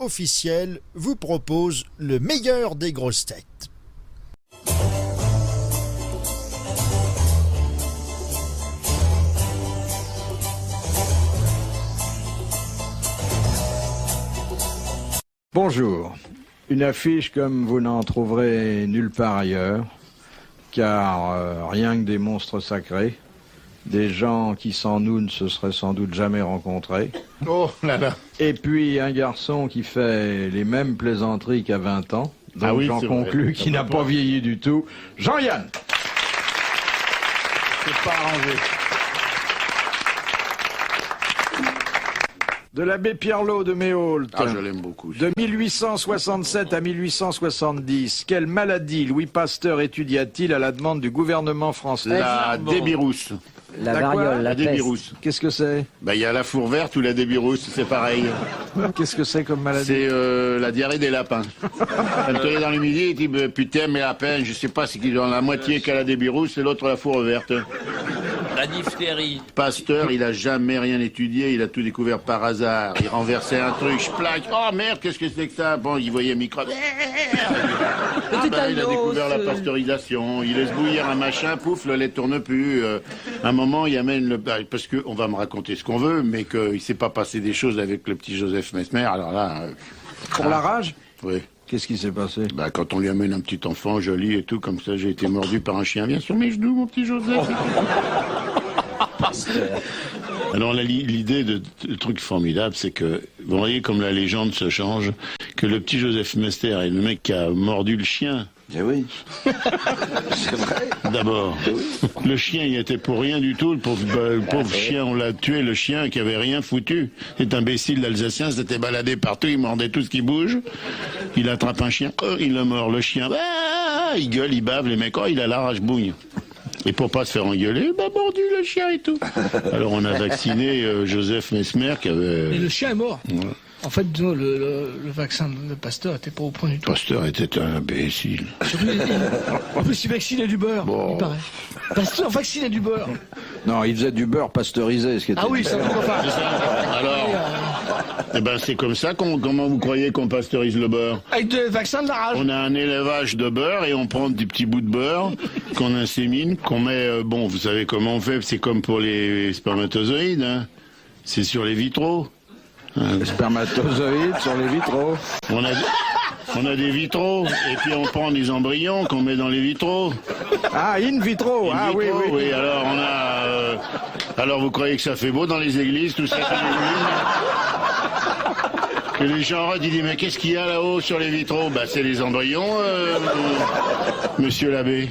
officiel vous propose le meilleur des grosses têtes. Bonjour. Une affiche comme vous n'en trouverez nulle part ailleurs, car rien que des monstres sacrés, des gens qui sans nous ne se seraient sans doute jamais rencontrés. Oh là là. Et puis un garçon qui fait les mêmes plaisanteries qu'à 20 ans, donc j'en conclus qu'il n'a pas vieilli du tout. Jean-Yann. C'est pas arrangé. De l'abbé Pierlot de Méault. Ah, je l'aime beaucoup. De 1867 à 1870, quelle maladie Louis Pasteur étudia-t-il à la demande du gouvernement français? La débirousse. La variole, la débirousse. Qu'est-ce que c'est? Ben, il y a la four verte ou la débirousse, c'est pareil. Qu'est-ce que c'est comme maladie? C'est la diarrhée des lapins. Quand tu es dans le midi, il dit putain, mes lapins, je sais pas, c'est qu'ils ont la moitié qui a la débirousse et l'autre la four verte. La diphtérie. Pasteur, il a jamais rien étudié, il a tout découvert par hasard. Il renversait un truc, je plaque. Oh merde, qu'est-ce que c'est que ça? Bon, il voyait un microbe. Ah, ben, il a découvert la pasteurisation. Il laisse bouillir un machin, pouf, le lait tourne plus. À un moment, il amène le... Parce que on va me raconter ce qu'on veut, mais qu'il s'est pas passé des choses avec le petit Joseph Mesmer, alors là... Pour la rage? Oui. Qu'est-ce qui s'est passé? Bah, quand on lui amène un petit enfant joli et tout, comme ça, j'ai été mordu par un chien. Viens sur mes genoux, mon petit Joseph. Alors l'idée de le truc formidable, c'est que, vous voyez comme la légende se change, que le petit Joseph Mester est le mec qui a mordu le chien. Eh oui. C'est vrai. D'abord, le chien il était pour rien du tout, le pauvre chien, on l'a tué, le chien qui avait rien foutu. Cet imbécile l'Alsacien s'était baladé partout, il mordait tout ce qui bouge. Il attrape un chien, oh, il le mord, le chien, il gueule, il bave, les mecs, oh, il a la rage bouille. Et pour pas se faire engueuler, il m'a mordu le chien et tout. Alors on a vacciné Joseph Mesmer qui avait... Et le chien est mort. Ouais. En fait, le vaccin de Pasteur était pas au point du tout. Pasteur était un imbécile. En plus, il vaccinait du beurre, bon. il paraît. Pasteur vaccinait du beurre. Non, il faisait du beurre pasteurisé, ce qui était... Ah oui, ça ne pas. C'est ça. Alors, eh ben c'est comme ça comment vous croyez qu'on pasteurise le beurre? Avec des vaccins de la rage. On a un élevage de beurre et on prend des petits bouts de beurre qu'on insémine, qu'on met... bon, vous savez comment on fait, c'est comme pour les spermatozoïdes, hein. C'est sur les vitraux. Les spermatozoïdes sur les vitraux. On a des vitraux, et puis on prend des embryons qu'on met dans les vitraux. Ah, in vitro, In oui, vitro, oui. oui, alors on a... alors vous croyez que ça fait beau dans les églises, tout ça? Que les gens regardent, ils disent, mais qu'est-ce qu'il y a là-haut sur les vitraux? Bah c'est les embryons, monsieur l'abbé.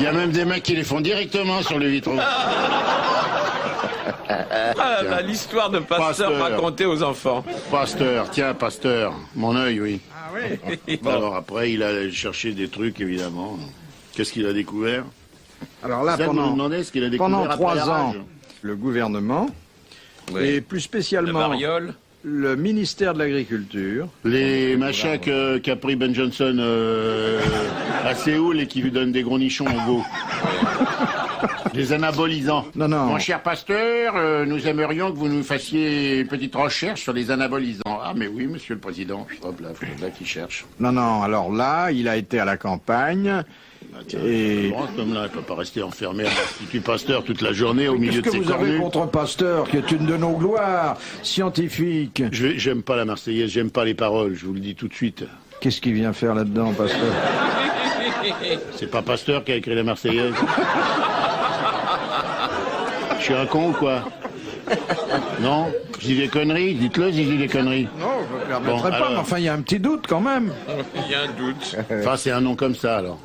Il y a même des mecs qui les font directement sur les vitraux. Ah là, l'histoire de Pasteur racontée aux enfants. Pasteur, tiens, Pasteur, mon œil, oui. Ah oui. Bon. Alors après, il a cherché des trucs, évidemment. Qu'est-ce qu'il a découvert? Alors là, ça, vous me demandez ce qu'il a découvert pendant après 3 la ans, rage. le gouvernement, Oui. et plus La spécialement variole. le ministère de l'Agriculture, Les machins qu'a pris Ben Johnson à Séoul et qui lui donnent des gros nichons en veau. Des anabolisants. Non, non. Mon cher Pasteur, nous aimerions que vous nous fassiez une petite recherche sur les anabolisants. Ah, mais oui, monsieur le président. Hop là, là qui cherche. non, alors là, il a été à la campagne, Ah, tiens, et... cet homme-là, il peut pas rester enfermé à l'Institut Pasteur toute la journée au milieu de Qu'est-ce ses que vous avez cornues. contre Pasteur, qui est une de nos gloires scientifiques? J'aime pas la Marseillaise, j'aime pas les paroles, je vous le dis tout de suite. Qu'est-ce qu'il vient faire là-dedans, Pasteur? C'est pas Pasteur qui a écrit la Marseillaise. Je suis un con ou quoi? Non? Je dis des conneries? Dites-le si je dis des conneries. Non, je ne me permettrai Bon, pas, alors. mais enfin, il y a un petit doute quand même. Il y a un doute. Enfin, c'est un nom comme ça, alors.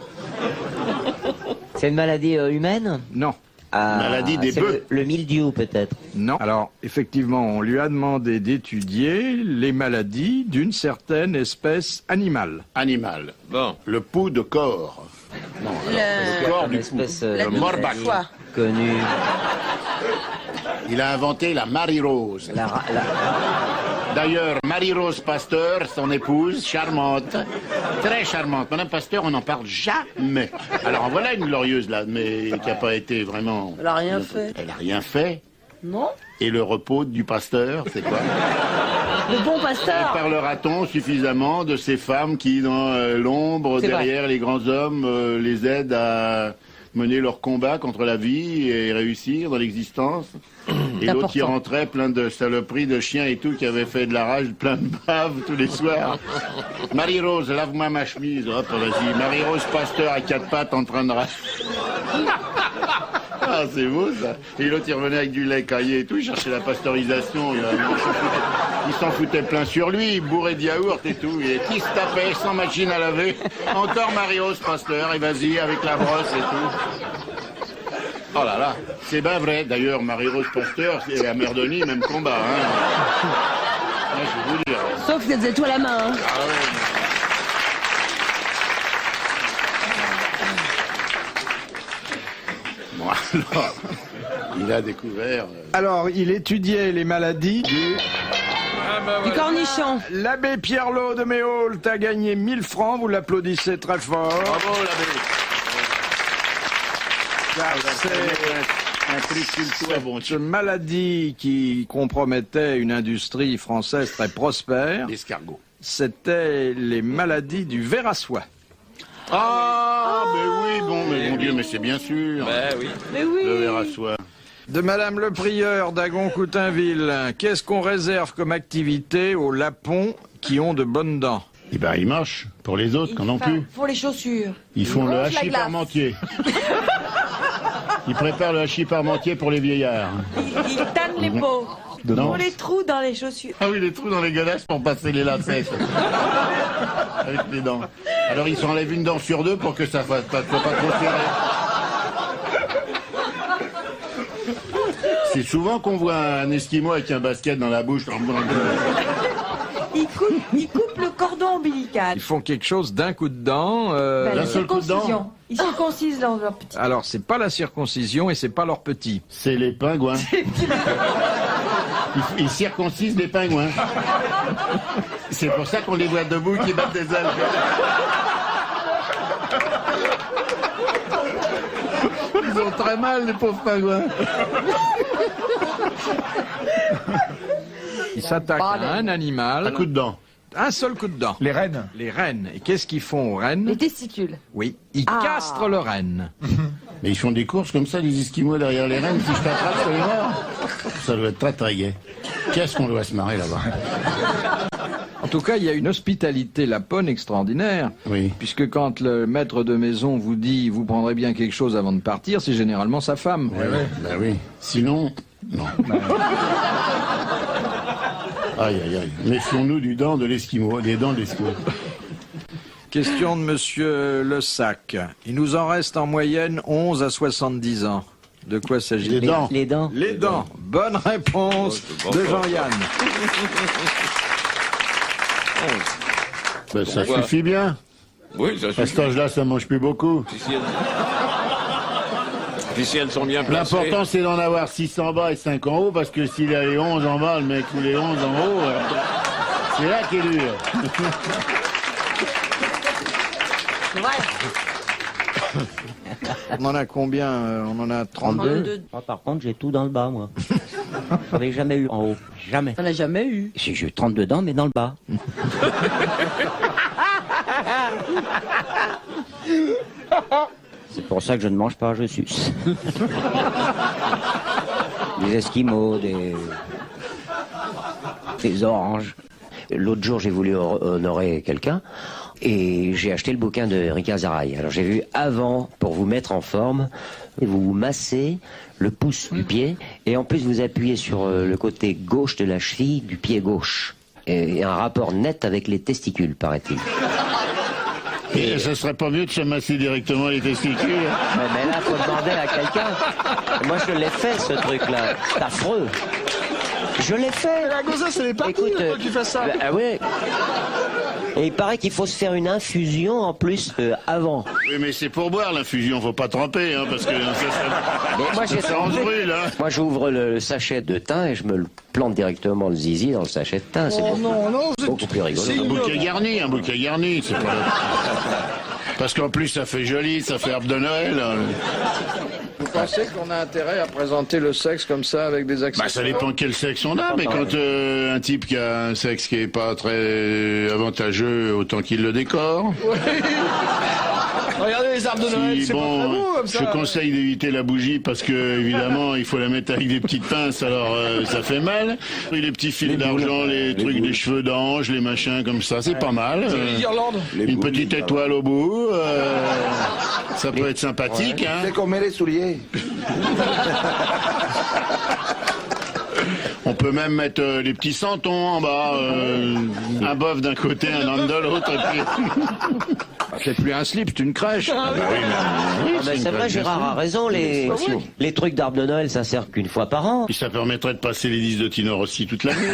C'est une maladie humaine? Non. Maladie des c'est bœufs. le mildiou, peut-être. Non. Alors, effectivement, on lui a demandé d'étudier les maladies d'une certaine espèce animale. Animal. Bon. Le pouls de corps. Non, alors, le corps du pouls. espèce Le morbac. connue. Il a inventé la Marie-Rose. D'ailleurs, Marie-Rose Pasteur, son épouse, charmante, très charmante. Madame Pasteur, on n'en parle jamais. Alors en voilà une glorieuse là, mais qui n'a pas été vraiment... Elle a rien fait. Elle a rien fait. Non? et le repos du pasteur, c'est quoi? Le bon pasteur. Et parlera-t-on suffisamment de ces femmes qui, dans l'ombre, C'est derrière vrai. les grands hommes, les aident à mener leur combat contre la vie et réussir dans l'existence? Et l'autre qui rentrait plein de saloperies, de chiens et tout, qui avait fait de la rage, plein de bave tous les soirs. Marie-Rose, lave-moi ma chemise. Hop, vas-y. Marie-Rose Pasteur à quatre pattes en train de rager. Ah, c'est beau ça. Et l'autre, il revenait avec du lait caillé et tout, il cherchait la pasteurisation. Il s'en foutait plein sur lui, bourré de yaourt et tout. Et qui se tapait sans machine à laver. Encore Marie-Rose Pasteur, et vas-y, avec la brosse et tout. Oh là là, c'est bien vrai. D'ailleurs, Marie-Rose Pasteur, c'est la mère Denis, même combat. Hein. Ouais, je vais vous dire. Sauf que vous êtes tout à la main. Hein. Ah ouais. Bon, alors, il a découvert... Alors, il étudiait les maladies du... Du cornichon. L'abbé Pierrelot de Méholt a gagné 1000 francs, vous l'applaudissez très fort. Bravo, l'abbé. Car c'est un truc culture, bon, une maladie qui compromettait une industrie française très prospère. l'escargot. C'était les maladies du ver à soie. Ah, mais oui, bon, mais mon Dieu, mais c'est bien sûr. Ben oui. Mais oui. Le verre à soie. De Madame le Prieur d'Agon-Coutainville, qu'est-ce qu'on réserve comme activité aux lapons qui ont de bonnes dents? Eh ben, ils marchent pour les autres, qu'on n'en plus. Pour les chaussures. Ils font le rongent la hachis glace. parmentier. Ils préparent le hachis parmentier pour les vieillards. Ils tannent les peaux. Non. Pour les trous dans les chaussures. Ah oui, les trous dans les godasses pour passer les lacets. Avec les dents. Alors ils s'enlèvent une dent sur deux pour que ça fasse pas, soit pas trop serré. C'est souvent qu'on voit un esquimau avec un basket dans la bouche. Ils coupent le cordon ombilical. Ils font quelque chose d'un coup de dent. La d'un seul coup de dent. circoncision. Ils circoncisent leur petit. Alors, c'est pas la circoncision et c'est pas leur petit. C'est les pingouins. Ils circoncisent les pingouins. C'est pour ça qu'on les voit debout qui battent des ailes. Ils ont très mal, les pauvres pingouins. Ils s'attaquent à un animal. Un coup de dent. Un seul coup de dent. Les rennes. Les rennes. Et qu'est-ce qu'ils font aux rennes? Les testicules. Oui, ils castrent le renne. Mais ils font des courses comme ça, les esquimaux derrière les rennes. Si je t'attrape, c'est mort. Ça doit être très très gai. Qu'est-ce qu'on doit se marrer là-bas. En tout cas, il y a une hospitalité lapone extraordinaire. Oui. Puisque quand le maître de maison vous dit vous prendrez bien quelque chose avant de partir, c'est généralement sa femme. Ben oui. Sinon, non. Aïe, aïe, aïe. Méfions-nous des dents de l'esquimau. Question de monsieur Le Sac. Il nous en reste en moyenne 11 à 70 ans. De quoi s'agit-il? Les dents. Les dents. Les dents. Bonne réponse de Jean-Yann. Ben, ça Pourquoi suffit bien. Oui, ça À suffit. cet âge-là, ça mange plus beaucoup. Puis si elles sont bien placées. L'important, c'est d'en avoir 6 en bas et 5 en haut, parce que s'il a les 11 en bas, le mec, ou les 11 en haut, c'est là qu'il est dur. C'est vrai. On en a combien? On en a 32. Moi, par contre, j'ai tout dans le bas, moi. J'en ai jamais eu en haut. Jamais. On n'a jamais eu. J'ai eu 32 dents, mais dans le bas. C'est pour ça que je ne mange pas, je suce. Des esquimaux, des oranges. L'autre jour, j'ai voulu honorer quelqu'un et j'ai acheté le bouquin de Ricard Zaraï. Alors j'ai vu avant, pour vous mettre en forme, vous massez le pouce du pied et en plus vous appuyez sur le côté gauche de la cheville du pied gauche. Et un rapport net avec les testicules, paraît-il. Et ce serait pas mieux de se masser directement les testicules? Mais là, faut demander à quelqu'un. Moi, je l'ai fait, ce truc-là. C'est affreux. Je l'ai fait. La gonzesse, elle est partie, Écoute, toi, qui fais ça. Ah ouais. Et il paraît qu'il faut se faire une infusion en plus avant. Oui, mais c'est pour boire l'infusion, faut pas tremper, hein, parce que Mais moi, j'ai ça en se brûle, hein. Moi, j'ouvre le sachet de thym et je me le plante directement le zizi dans le sachet de thym. C'est Oh non, non, vous êtes... beaucoup plus rigolo. Un bouquet garni, c'est pas... Parce qu'en plus, ça fait joli, ça fait arbre de Noël. Hein. pensez qu'on a intérêt à présenter le sexe comme ça avec des accessoires? Bah, ça dépend quel sexe on a, mais quand un type qui a un sexe qui est pas très avantageux, autant qu'il le décore. Regardez les arbres de Noël, c'est pas très beau comme ça. Je conseille d'éviter la bougie parce que, évidemment, il faut la mettre avec des petites pinces, alors ça fait mal. Et les petits fils d'argent, les trucs, des cheveux d'ange, les machins comme ça, c'est pas mal. Les guirlandes. Une petite étoile au bout, ça peut être sympathique. Hein. C'est qu'on met les souliers. On peut même mettre les petits santons en bas, un bof d'un côté, un homme de l'autre. Et puis... C'est plus un slip, c'est une crèche. C'est vrai, Gérard a raison, les trucs d'arbre de Noël, ça sert qu'une fois par an. Puis ça permettrait de passer les disques de Tino Rossi toute l'année.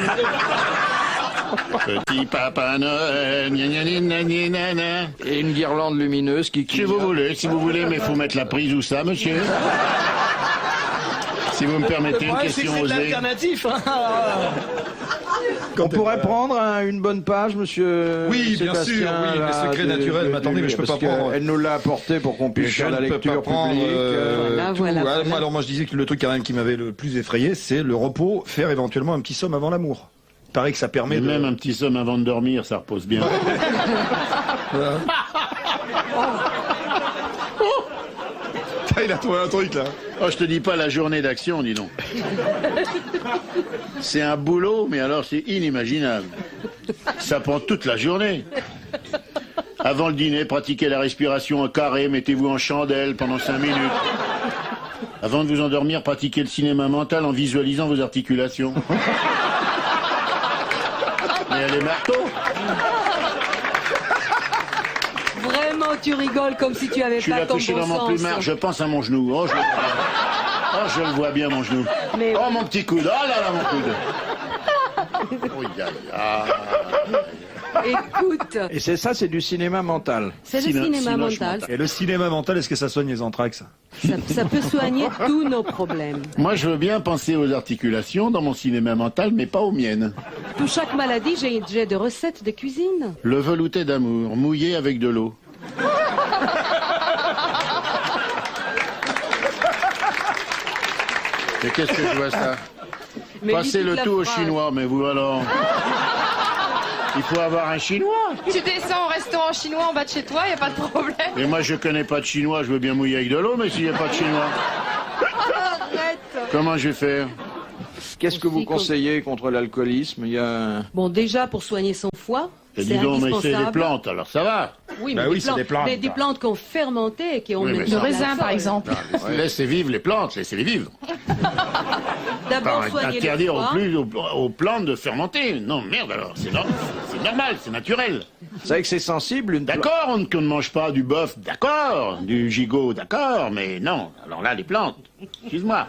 Petit papa Noël, gna gna gna gna gna gna. Et une guirlande lumineuse qui Si vous voulez, mais il faut mettre la prise où ça, monsieur. Si vous me permettez une question c'est osée. l'alternatif. On pourrait prendre une bonne page, monsieur. Oui, bien Sébastien, sûr, oui, là, les secrets naturels. Mais attendez, mais je peux pas prendre. Elle nous l'a apporté pour qu'on puisse faire la lecture publique. Voilà. Alors moi je disais que le truc quand même qui m'avait le plus effrayé, c'est le repos, faire éventuellement un petit somme avant l'amour. Il paraît que ça permet Mais de... même un petit somme avant de dormir, ça repose bien. Il a trouvé un truc là. Oh, je te dis pas la journée d'action, dis donc. C'est un boulot, mais alors c'est inimaginable. Ça prend toute la journée. Avant le dîner, pratiquez la respiration en carré, mettez-vous en chandelle pendant 5 minutes. Avant de vous endormir, pratiquez le cinéma mental en visualisant vos articulations. Mais elle est marteau. Vraiment, tu rigoles comme si tu avais Je suis pas là ton couché bon dans mon sens. plumard, je pense à mon genou. Oh, je le vois bien, mon genou. Mais- Oh, mon petit coude. Oh là là, mon coude. Oh, Écoute, Et c'est ça, c'est du cinéma mental. c'est le Sino- cinéma sinoche mental. Et le cinéma mental, est-ce que ça soigne les anthrax? Ça peut soigner tous nos problèmes. Moi, je veux bien penser aux articulations dans mon cinéma mental, mais pas aux miennes. Pour chaque maladie, j'ai des recettes de cuisine. Le velouté d'amour, mouillé avec de l'eau. Mais qu'est-ce que je vois ça? Mais Passez dis le toute la tout aux phrase. Chinois, mais vous alors? Il faut avoir un Chinois. Tu descends au restaurant chinois en bas de chez toi, y a pas de problème. Et moi, je connais pas de Chinois, je veux bien mouiller avec de l'eau, mais s'il n'y a pas de Chinois, Arrête. comment je vais faire? Qu'est-ce que vous conseillez contre l'alcoolisme? Il y a... Bon, déjà, pour soigner son foie, Et c'est dis donc, mais c'est des indispensable. plantes, alors ça va. Oui, Bah mais oui, des c'est des plantes. Mais des plantes qu'on fermentait et qui ont Oui, mais mis ça- dans Le la raisin, par feuille. exemple. Laissez vivre les plantes, laissez-les vivre. D'abord, Pas soigner interdire le aux, foie. aux plantes de fermenter. Non, merde alors, c'est normal, c'est naturel. Vous savez que c'est sensible, une D'accord, qu'on ne mange pas du bœuf, d'accord, du gigot, d'accord, mais non, alors là, les plantes, excuse-moi.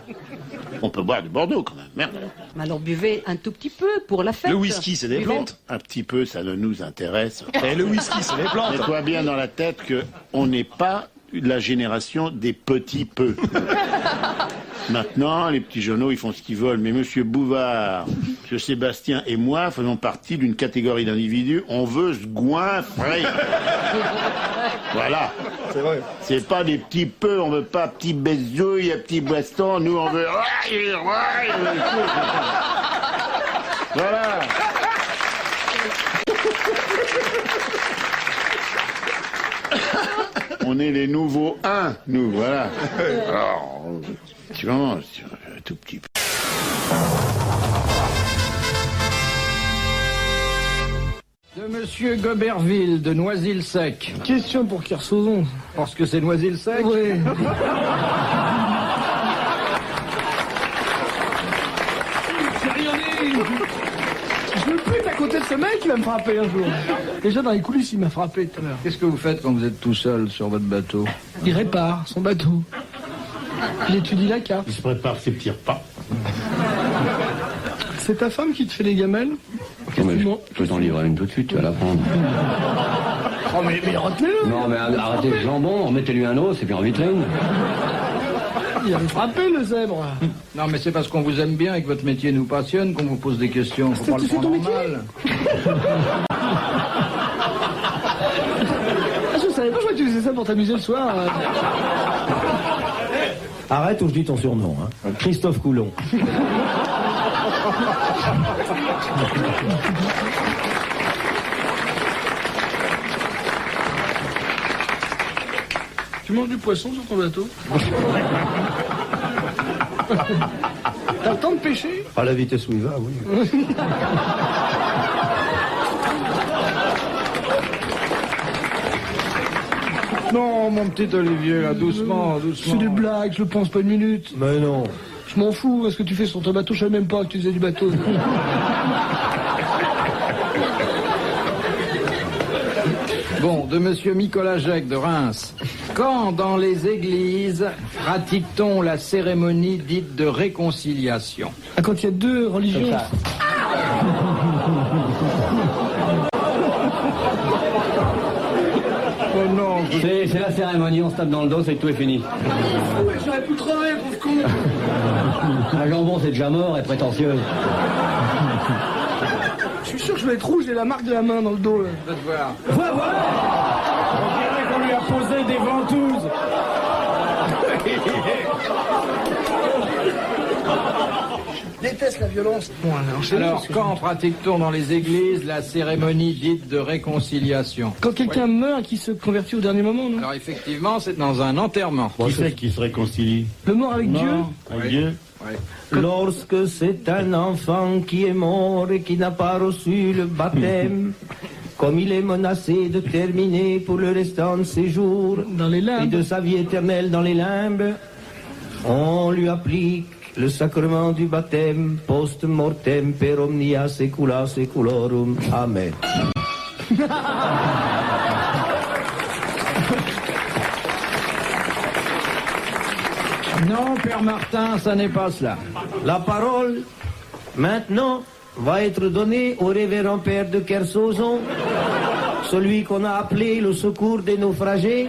On peut boire du Bordeaux quand même, merde alors. Mais alors, buvez un tout petit peu pour la fête. Le whisky, c'est des Buvez- plantes. Un petit peu, ça ne nous intéresse. Et le whisky, c'est des plantes. Mets-toi bien dans la tête qu'on n'est pas de la génération des petits peu. Maintenant, les petits journaux, ils font ce qu'ils veulent. Mais Monsieur Bouvard, Monsieur Sébastien et moi faisons partie d'une catégorie d'individus. On veut se goinfrer. Voilà. C'est vrai. C'est pas des petits peu. On veut pas petits bézouilles, petits bastons. Nous, on veut... Voilà. On est les nouveaux 1, nous, voilà. Alors, tu commences, un tout petit peu. De Monsieur Goberville, de Noisy-le-Sec. Question pour Kersauzon. Parce que c'est Noisy-le-Sec? Oui. J'ai rien dit. Je veux plus être à côté de ce mec qui va me frapper un jour. Déjà dans les coulisses, il m'a frappé tout à l'heure. Qu'est-ce que vous faites quand vous êtes tout seul sur votre bateau? Il répare son bateau. Il étudie la carte. Il se prépare ses petits repas. C'est ta femme qui te fait les gamelles? Non. Je peux t'en livrer une tout de suite, tu vas la prendre. Oh mais retenez-le. Non, mais arrêtez le jambon, remettez-lui un os et puis en vitrine. Il avait frappé le zèbre. Non, mais c'est parce qu'on vous aime bien et que votre métier nous passionne qu'on vous pose des questions. Faut pas le C'est ton prendre en métier mal. Ah, je savais pas, je crois que tu faisais ça pour t'amuser le soir. Arrête ou je dis ton surnom. Hein. Christophe Coulon. Tu manges du poisson sur ton bateau? T'as le temps de pêcher? À la vitesse où il va, oui. Non, mon petit Olivier, là, doucement, doucement. C'est des blagues, je le pense pas une minute. Mais non. Je m'en fous, ce que tu fais sur ton bateau, je savais même pas que tu faisais du bateau. Bon, de monsieur Nicolas Jacques de Reims. Quand dans les églises pratique-t-on la cérémonie dite de réconciliation? Ah, quand il y a deux religions. Oh non, C'est la cérémonie, on se tape dans le dos, c'est que tout est fini. Ouais, j'aurais pu crever, pauvre con. Un jambon, c'est déjà mort et prétentieuse. Je suis sûr que je vais être rouge, j'ai la marque de la main dans le dos. Là. de te voir. Voilà. On dirait qu'on lui a posé des ventouses. Je déteste la violence. Bon, Alors, quand pratique-t-on dans les églises la cérémonie dite de réconciliation? Quand quelqu'un meurt et qui se convertit au dernier moment, non? Alors effectivement, c'est dans un enterrement. Qui c'est qui se réconcilie? Le mort avec Dieu? Avec Dieu? Lorsque c'est un enfant qui est mort et qui n'a pas reçu le baptême, comme il est menacé de terminer pour le restant de ses jours Dans les et limbes. de sa vie éternelle dans les limbes, on lui applique le sacrement du baptême post-mortem per omnia saecula saeculorum. Amen. Non, Père Martin, ça n'est pas cela. La parole, maintenant, va être donnée au révérend père de Kersozon, celui qu'on a appelé le secours des naufragés.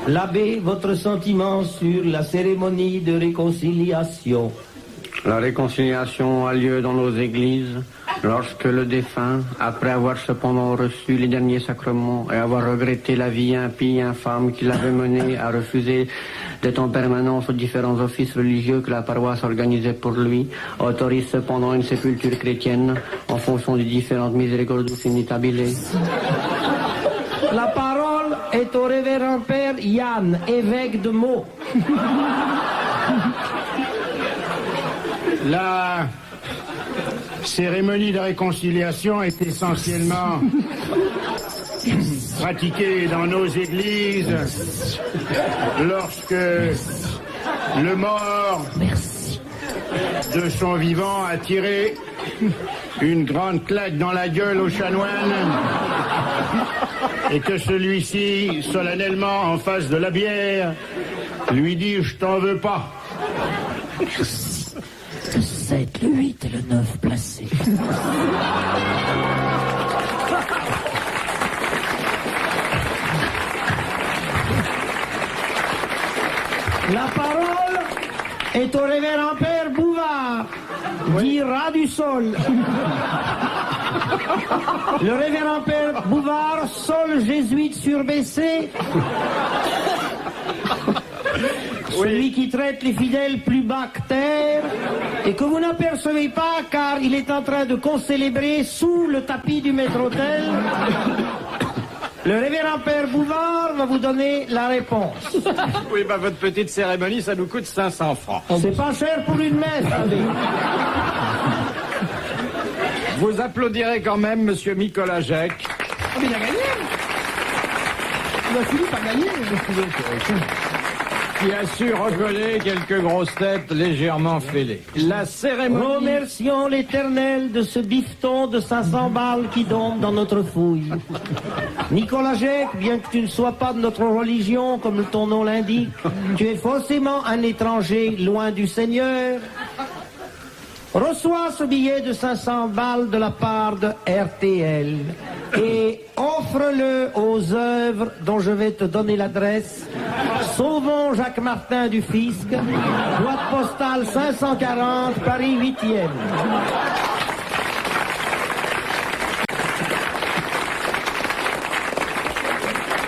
L'abbé, votre sentiment sur la cérémonie de réconciliation. La réconciliation a lieu dans nos églises lorsque le défunt, après avoir cependant reçu les derniers sacrements et avoir regretté la vie impie et infâme qui l'avait mené à refuser d'être en permanence aux différents offices religieux que la paroisse organisait pour lui, autorise cependant une sépulture chrétienne en fonction des différentes miséricordus initabile. La parole est au révérend père Yann, évêque de Meaux. La cérémonie de réconciliation est essentiellement pratiquée dans nos églises lorsque le mort de son vivant a tiré une grande claque dans la gueule au chanoine et que celui-ci, solennellement en face de la bière, lui dit « Je t'en veux pas ». Le 7, le 8 et le 9 placés. La parole est au révérend père Bouvard, dit rat du sol. Le révérend père Bouvard, sol jésuite surbaissé. Celui qui traite les fidèles plus bas que terre et que vous n'apercevez pas car il est en train de concélébrer sous le tapis du maître-autel. Le révérend père Bouvard va vous donner la réponse. Oui, bah votre petite cérémonie, ça nous coûte 500 francs. C'est pas cher pour une messe, savez. Vous applaudirez quand même monsieur Nicolas Jacques. Ah, mais il a gagné. Il a fini par gagner, je trouvais. Qui a su recoller quelques grosses têtes légèrement fêlées. La cérémonie... Remercions l'Éternel de ce bifton de 500 balles qui tombe dans notre fouille. Nicolas Jacques, bien que tu ne sois pas de notre religion, comme ton nom l'indique, tu es forcément un étranger loin du Seigneur. Reçois ce billet de 500 balles de la part de RTL et offre-le aux œuvres dont je vais te donner l'adresse. Sauvons Jacques Martin du Fisc, boîte postale 540, Paris 8e.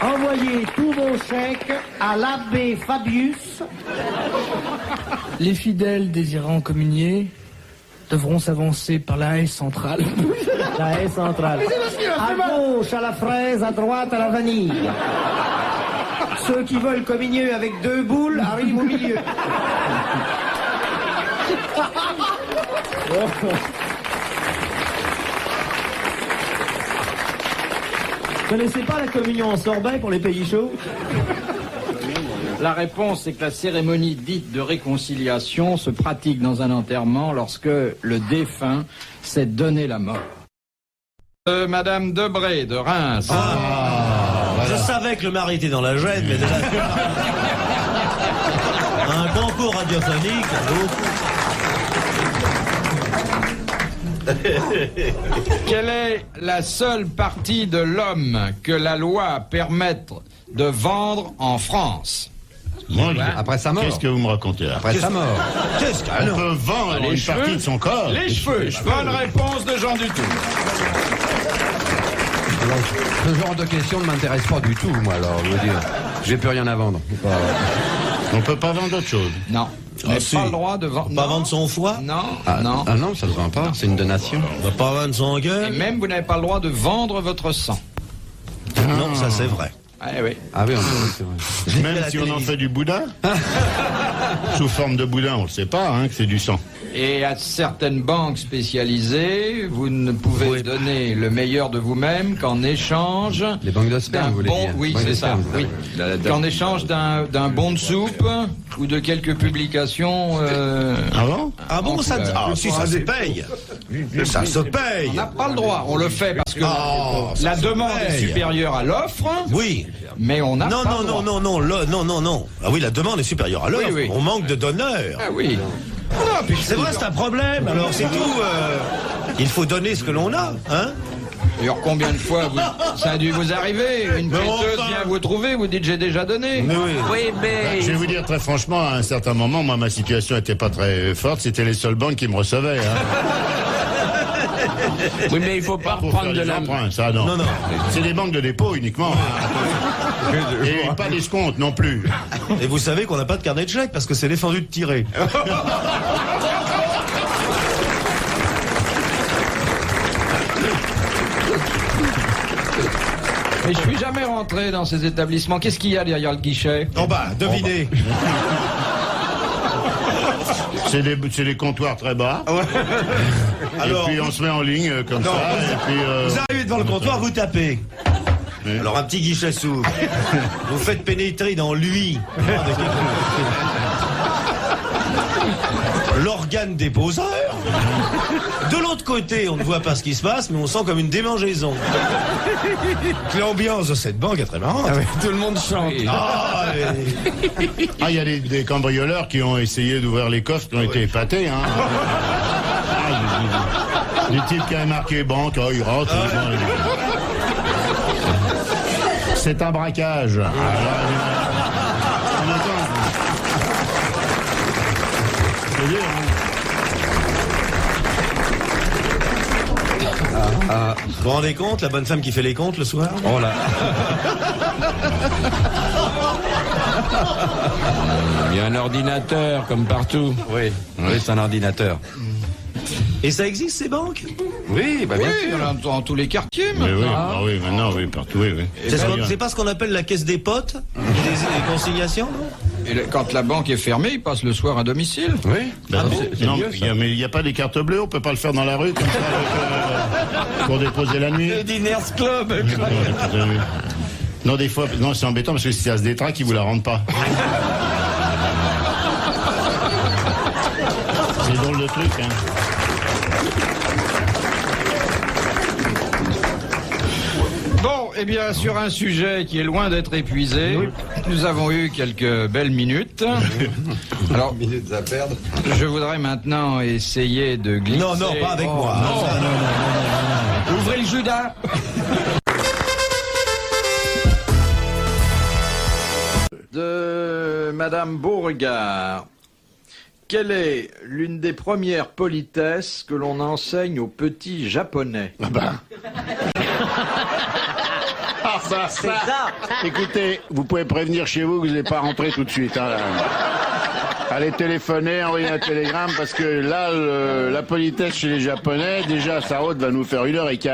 envoyez tous vos chèques à l'abbé Fabius. Les fidèles désirant communier devront s'avancer par la haie centrale. La haie centrale. À gauche, à la fraise, à droite, à la vanille. Ceux qui veulent communier avec 2 boules arrivent au milieu. Vous connaissez pas la communion en sorbet pour les pays chauds? La réponse est que la cérémonie dite de réconciliation se pratique dans un enterrement lorsque le défunt s'est donné la mort. Madame Debré de Reims. Je savais que le mari était dans la gêne, mais déjà... Un concours radiophonique, Quelle est la seule partie de l'homme que la loi permette de vendre en France? Après sa mort. Qu'est-ce que vous me racontez là? Après sa mort. Qu'est-ce qu'on peut vendre une partie de son corps? Les cheveux. Bonne réponse de Jean Dutour. Ce genre de question ne m'intéresse pas du tout, moi, alors, je veux dire. J'ai plus rien à vendre. On peut pas vendre d'autre chose? Non. On n'a pas le droit de vendre. Pas vendre son foie? Non. Non, ça ne se vend pas, c'est une donation. On ne peut pas vendre son gueule? Et même, vous n'avez pas le droit de vendre votre sang. Non, ça c'est vrai. Ah oui. Ah oui, c'est vrai. Même si on en fait du boudin? Sous forme de boudin, on ne le sait pas, hein, que c'est du sang. Et à certaines banques spécialisées, vous ne pouvez donner le meilleur de vous-même qu'en échange... Les banques de sperme, vous voulez dire? Oui, c'est ça. Oui. Qu'en échange d'un bon de soupe ou de quelques publications... Ah bon? Ah bon, ça se paye. Ça se paye. On n'a pas le droit. On le fait parce que la demande est supérieure à l'offre. Oui. Mais on n'a pas le droit. Non. Ah oui, la demande est supérieure à l'offre. Oui. On manque de donneurs. Ah oui. C'est vrai, c'est un problème. Alors c'est tout. Il faut donner ce que l'on a, hein? Alors combien de fois ça a dû vous arriver? Une prêteuse vient vous trouver, vous dites j'ai déjà donné. Oui, mais... Je vais vous dire très franchement, à un certain moment, moi ma situation n'était pas très forte, c'était les seules banques qui me recevaient. Hein. Oui, mais il faut pas reprendre de l'emprunt, ça non. Non. C'est des banques de dépôt uniquement. Et pas d'escompte non plus. Et vous savez qu'on n'a pas de carnet de chèques parce que c'est défendu de tirer. Mais je suis jamais rentré dans ces établissements. Qu'est-ce qu'il y a derrière le guichet? En bas, devinez. C'est des comptoirs très bas. Ouais. Alors, et puis on se met en ligne comme ça. Et puis, vous arrivez devant le comptoir, vous tapez. Oui. Alors un petit guichet s'ouvre. Vous faites pénétrer dans lui l'organe déposeur. De l'autre côté, on ne voit pas ce qui se passe, mais on sent comme une démangeaison. L'ambiance de cette banque est très marrante. Ah oui, tout le monde chante. Il y a des cambrioleurs qui ont essayé d'ouvrir les coffres, qui ont été épatés. Hein. Les types qui avaient marqué banque, ils rentrent. C'est un braquage. Vous vous rendez compte, la bonne femme qui fait les comptes le soir? Oh là. Il y a un ordinateur comme partout. Oui, c'est un ordinateur. Et ça existe ces banques? Oui, bien sûr. Dans tous les quartiers maintenant. Oui, maintenant, oui, partout, oui. C'est pas ce qu'on appelle la caisse des potes? Des consignations, non? Et quand la banque est fermée, ils passent le soir à domicile. Oui. Mais il n'y a pas des cartes bleues, on peut pas le faire dans la rue comme ça pour déposer la nuit. Le Diners Club. Non, des fois, non, c'est embêtant parce que si ça se détraque, ils vous la rendent pas. C'est drôle de truc, hein. Bon, eh bien, sur un sujet qui est loin d'être épuisé, nous avons eu quelques belles minutes. Alors, minutes à perdre. Je voudrais maintenant essayer de glisser... Non, pas avec moi. Non. Ouvrez le Judas. De Madame Beauregard. Quelle est l'une des premières politesses que l'on enseigne aux petits japonais? C'est ça. Écoutez, vous pouvez prévenir chez vous que vous n'allez pas rentrer tout de suite. Hein, là. Allez téléphoner, envoyer un télégramme, parce que là, la politesse chez les Japonais, déjà, sa route va nous faire 1h15.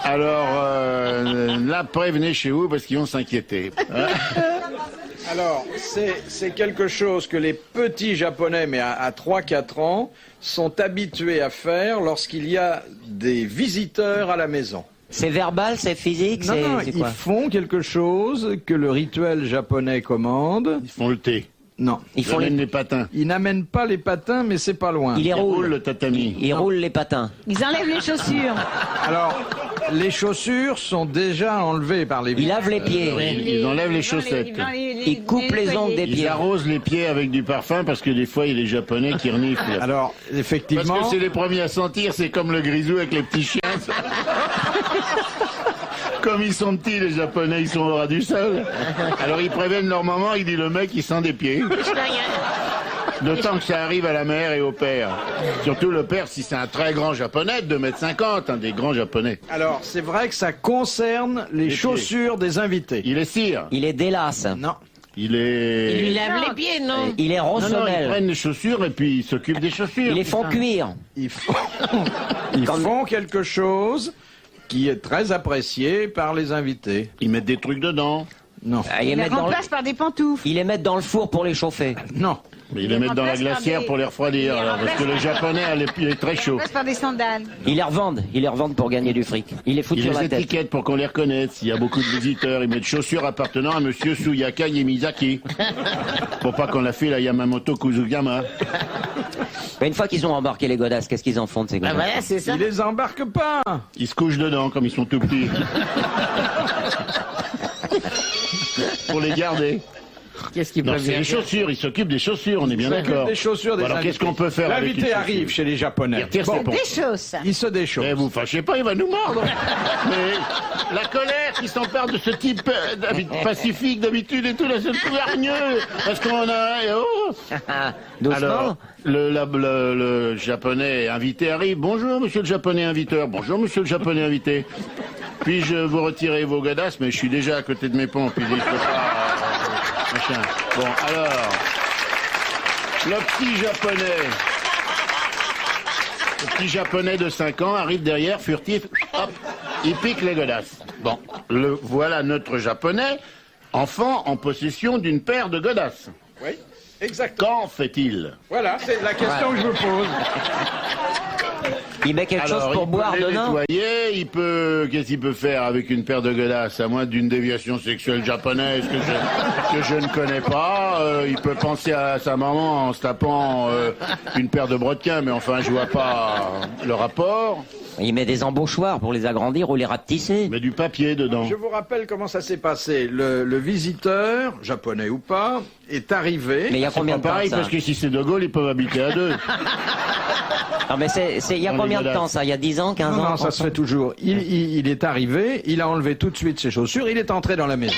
Alors, là, prévenez chez vous, parce qu'ils vont s'inquiéter. Alors, c'est quelque chose que les petits Japonais, mais à 3-4 ans, sont habitués à faire lorsqu'il y a des visiteurs à la maison. C'est verbal, c'est physique, Non, non, ils font quelque chose que le rituel japonais commande. Ils font le thé. Non. Ils amènent les patins. Ils n'amènent pas les patins, mais c'est pas loin. Ils les roulent. le tatami. Ils roulent les patins. Ils enlèvent les chaussures. Alors, les chaussures sont déjà enlevées par les Ils lavent les pieds. Ils enlèvent les chaussettes. Ils coupent les ongles des Ils pieds. arrosent les pieds avec du parfum, parce que des fois, il y a les Japonais qui reniflent. Alors, effectivement... Parce que c'est les premiers à sentir, c'est comme le grisou avec les petits chiens. Comme ils sont petits, les Japonais, ils sont au ras du sol. Alors ils préviennent leur maman, il dit le mec, il sent des pieds. D'autant que ça arrive à la mère et au père. Surtout le père, si c'est un très grand Japonais, de 2,50 m, un des grands Japonais. Alors, c'est vrai que ça concerne les chaussures des invités. Il est cire. Il est délace. Non. Il est... Ils lui lavent les pieds, non? Il est Non, ils rossomel. prennent les chaussures et puis ils s'occupent des chaussures. Ils les font cuire. Ils font quelque chose qui est très apprécié par les invités. Ils mettent des trucs dedans. Non. Ils Ils les remplacent par des pantoufles. Ils les mettent dans le four pour les chauffer. Non. Mais ils les mettent dans la glacière pour les refroidir, alors, parce que le Japonais, il est très chaud. Ils remplacent par des sandales. Ils les revendent pour gagner du fric. Ils les foutent Ils sur les la tête. étiquettent pour qu'on les reconnaisse. S'il y a beaucoup de visiteurs, ils mettent chaussures appartenant à monsieur Suyaka Yemizaki. Pour pas qu'on la file à Yamamoto Kuzugama. Mais une fois qu'ils ont embarqué les godasses, qu'est-ce qu'ils en font de ces godasses? Voilà, c'est ça. Ils les embarquent pas. Ils se couchent dedans, comme ils sont tout petits. Pour les garder. Qu'est-ce qu'ils Non, peuvent c'est les chaussures, ils s'occupent des chaussures, on est bien d'accord. Des chaussures des Alors invités. qu'est-ce qu'on peut faire avec une L'invité chaussure? arrive chez les Japonais. Il retire ses pompes. Des choses. Il se déchausse. Eh, vous fâchez pas, il va nous mordre. Mais la colère qui s'empare de ce type pacifique d'habitude et tout, là, c'est tout hargneux. Parce qu'on a... Oh. Doucement. Alors, le japonais invité arrive. Bonjour, monsieur le japonais inviteur. Bonjour, monsieur le japonais invité. Puis-je vous retirer vos godasses? Mais je suis déjà à côté de mes pompes. Il dit, faut pas... machin. Bon, alors... Le petit japonais de 5 ans arrive derrière, furtif, hop, il pique les godasses. Bon, voilà notre japonais, enfant en possession d'une paire de godasses. Oui, exactement. Qu'en fait-il? Voilà, c'est la question que je me pose. Il met quelque chose pour boire dedans. Nettoyer, qu'est-ce qu'il peut faire avec une paire de godasses, à moins d'une déviation sexuelle japonaise que je ne connais pas. Il peut penser à sa maman en se tapant une paire de brodequins, mais enfin, je vois pas le rapport. Il met des embauchoirs pour les agrandir ou les rapetisser. Il met du papier dedans. Je vous rappelle comment ça s'est passé. Le visiteur, japonais ou pas, est arrivé. Mais il y a combien de temps pareil, ça? parce que si c'est De Gaulle, ils peuvent habiter à deux. Non mais il y a combien de temps ça? Il y a 10 ans, 15 ans? Non, ça se fait toujours. Il est arrivé, il a enlevé tout de suite ses chaussures, il est entré dans la maison.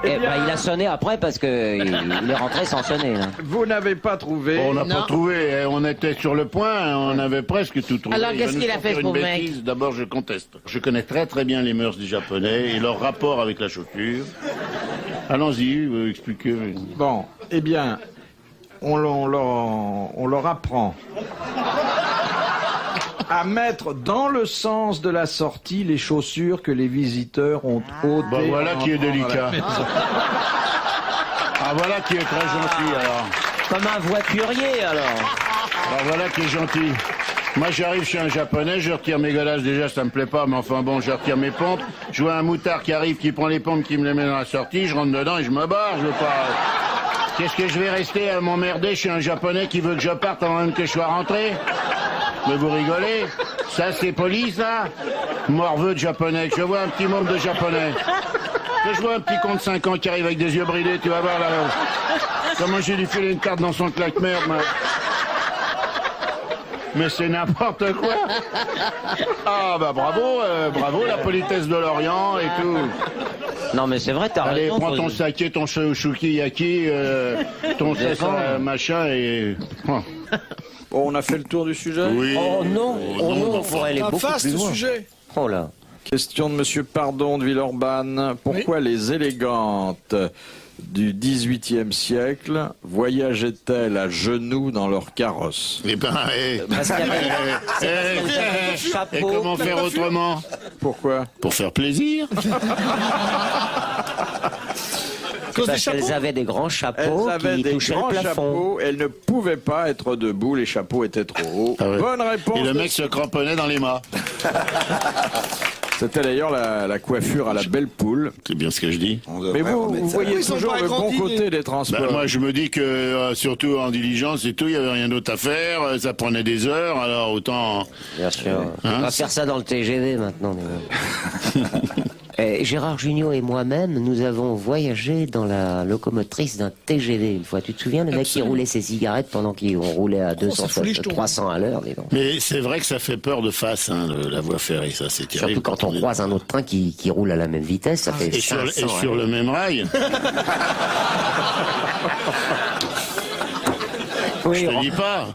Eh ben, il a sonné après parce que il est rentré sans sonner. Là. Vous n'avez pas trouvé. Bon, on n'a pas trouvé, on était sur le point, on avait presque tout trouvé. Alors, qu'est-ce qu'il a fait, ce mec? D'abord, je conteste. Je connais très très bien les mœurs des Japonais et leur rapport avec la chaussure. Allons-y, expliquez. Bon, eh bien, on leur apprend à mettre dans le sens de la sortie les chaussures que les visiteurs ont ôtées. Bah voilà qui est délicat. Ah voilà qui est très gentil alors. Comme un voiturier alors. Bah voilà qui est gentil. Moi j'arrive chez un japonais, je retire mes godasses, déjà ça me plaît pas, mais enfin bon, je retire mes pompes. Je vois un moutard qui arrive, qui prend les pompes, qui me les met dans la sortie, je rentre dedans et je me barre, je veux pas... Qu'est-ce que je vais rester à m'emmerder chez un japonais qui veut que je parte avant même que je sois rentré? Mais vous rigolez? Ça c'est poli ça? Morveux de japonais, je vois un petit monde de japonais. Je vois un petit con de 5 ans qui arrive avec des yeux bridés, tu vas voir là. Comment j'ai dû filer une carte dans son claque-merde, moi. Mais c'est n'importe quoi. Ah bah bravo, bravo la politesse de l'Orient et tout. Non mais c'est vrai, t'as Allez, raison. prends ton saké, ton shukiyaki, ton machin et... Bon, on a fait le tour du sujet. Oui. Oh non, on pourrait aller beaucoup Vaste plus loin. sujet. Oh là. Question de Monsieur Pardon de Villeurbanne. Pourquoi les élégantes du XVIIIe siècle voyageaient-elles à genoux dans leur carrosse? Eh ben, Parce qu'il y avait des chapeaux. et comment faire autrement? Pourquoi? Pour faire plaisir. Parce qu'elles avaient des grands chapeaux qui touchaient le plafond. Chapeaux, elles ne pouvaient pas être debout, les chapeaux étaient trop hauts. Ah ouais. Bonne réponse. Et le mec se cramponnait dans les mâts. C'était d'ailleurs la coiffure à la belle poule. C'est bien ce que je dis. Mais vous voyez toujours le bon côté des transports. Ben moi, je me dis que, surtout en diligence et tout, il n'y avait rien d'autre à faire. Ça prenait des heures, alors autant... Bien sûr. On va faire ça dans le TGV maintenant. Gérard Jugnot et moi-même, nous avons voyagé dans la locomotrice d'un TGV une fois. Tu te souviens, le mec qui roulait ses cigarettes pendant qu'on roulait à 200, 300 à l'heure, dis donc. Mais c'est vrai que ça fait peur de face, hein, la voie ferrée, ça c'est terrible. Surtout quand on croise un autre train qui roule à la même vitesse, ça fait 500, et sur le même rail. Oui, je te dis pas.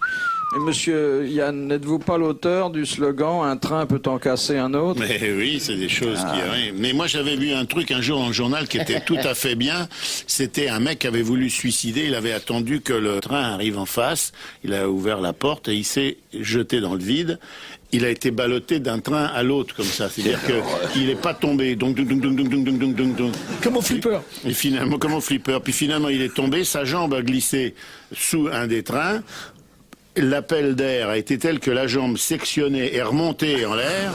Mais monsieur Yann, n'êtes-vous pas l'auteur du slogan « Un train peut en casser un autre » ? Mais oui, c'est des choses qui arrivent. Mais moi, j'avais vu un truc un jour dans le journal qui était tout à fait bien. C'était un mec qui avait voulu se suicider. Il avait attendu que le train arrive en face. Il a ouvert la porte et il s'est jeté dans le vide. Il a été ballotté d'un train à l'autre comme ça. C'est-à-dire qu'il n'est pas tombé. Donc. Comme au flipper. Et finalement, comme au flipper. Puis finalement, il est tombé. Sa jambe a glissé sous un des trains. L'appel d'air a été tel que la jambe sectionnée est remontée en l'air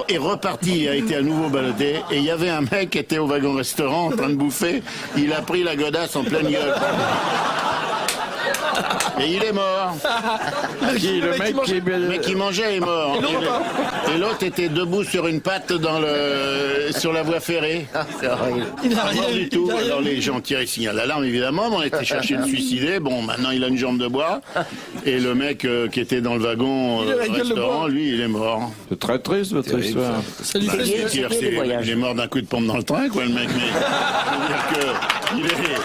et repartie, a été à nouveau ballotté. Et il y avait un mec qui était au wagon-restaurant en train de bouffer. Il a pris la godasse en pleine gueule. Et il est mort. Le mec qui mangeait est mort. Et l'autre était debout sur une patte sur la voie ferrée. C'est horrible. Il n'a rien du tout. Alors les gens tiraient le signal d'alarme évidemment, mais on était chercher le suicider. Bon, maintenant il a une jambe de bois. Et le mec qui était dans le wagon restaurant, lui, il est mort. C'est très triste votre histoire. Il est mort d'un coup de pompe dans le train, quoi, le mec. Mais il veut dire que il est...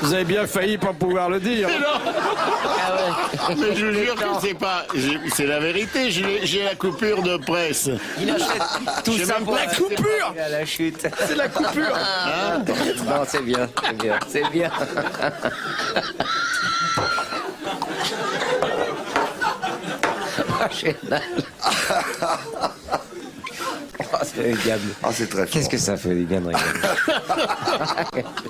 Vous avez bien failli pas pouvoir le dire. Mais je vous jure que c'est pas... C'est la vérité, j'ai la coupure de presse. Il achète tout ça pour la coupure. La chute. C'est la coupure. Hein? Non, c'est bien, c'est bien, c'est bien. Génial. C'est très fort. Qu'est-ce que ça fait du bien de rigoler.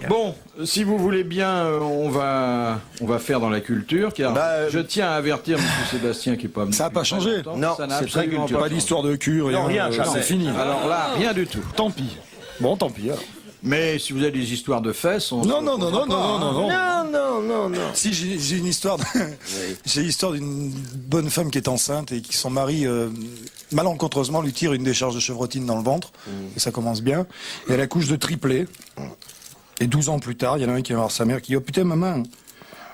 Bon, si vous voulez bien, on va faire dans la culture, car je tiens à avertir M. Sébastien qui n'est pas venu. Ça n'a pas changé. Non, ça n'a absolument pas d'histoire de cure. Non, rien, c'est fini. Alors là, rien du tout. Tant pis. Bon, tant pis alors. Mais si vous avez des histoires de fesses, on Non. Non. Si, j'ai une histoire. J'ai l'histoire d'une bonne femme qui est enceinte et qui son mari malencontreusement lui tire une décharge de chevrotine dans le ventre. Et ça commence bien. Et elle accouche de triplé. Et 12 ans plus tard, il y en a un qui va voir sa mère qui dit « Oh putain maman,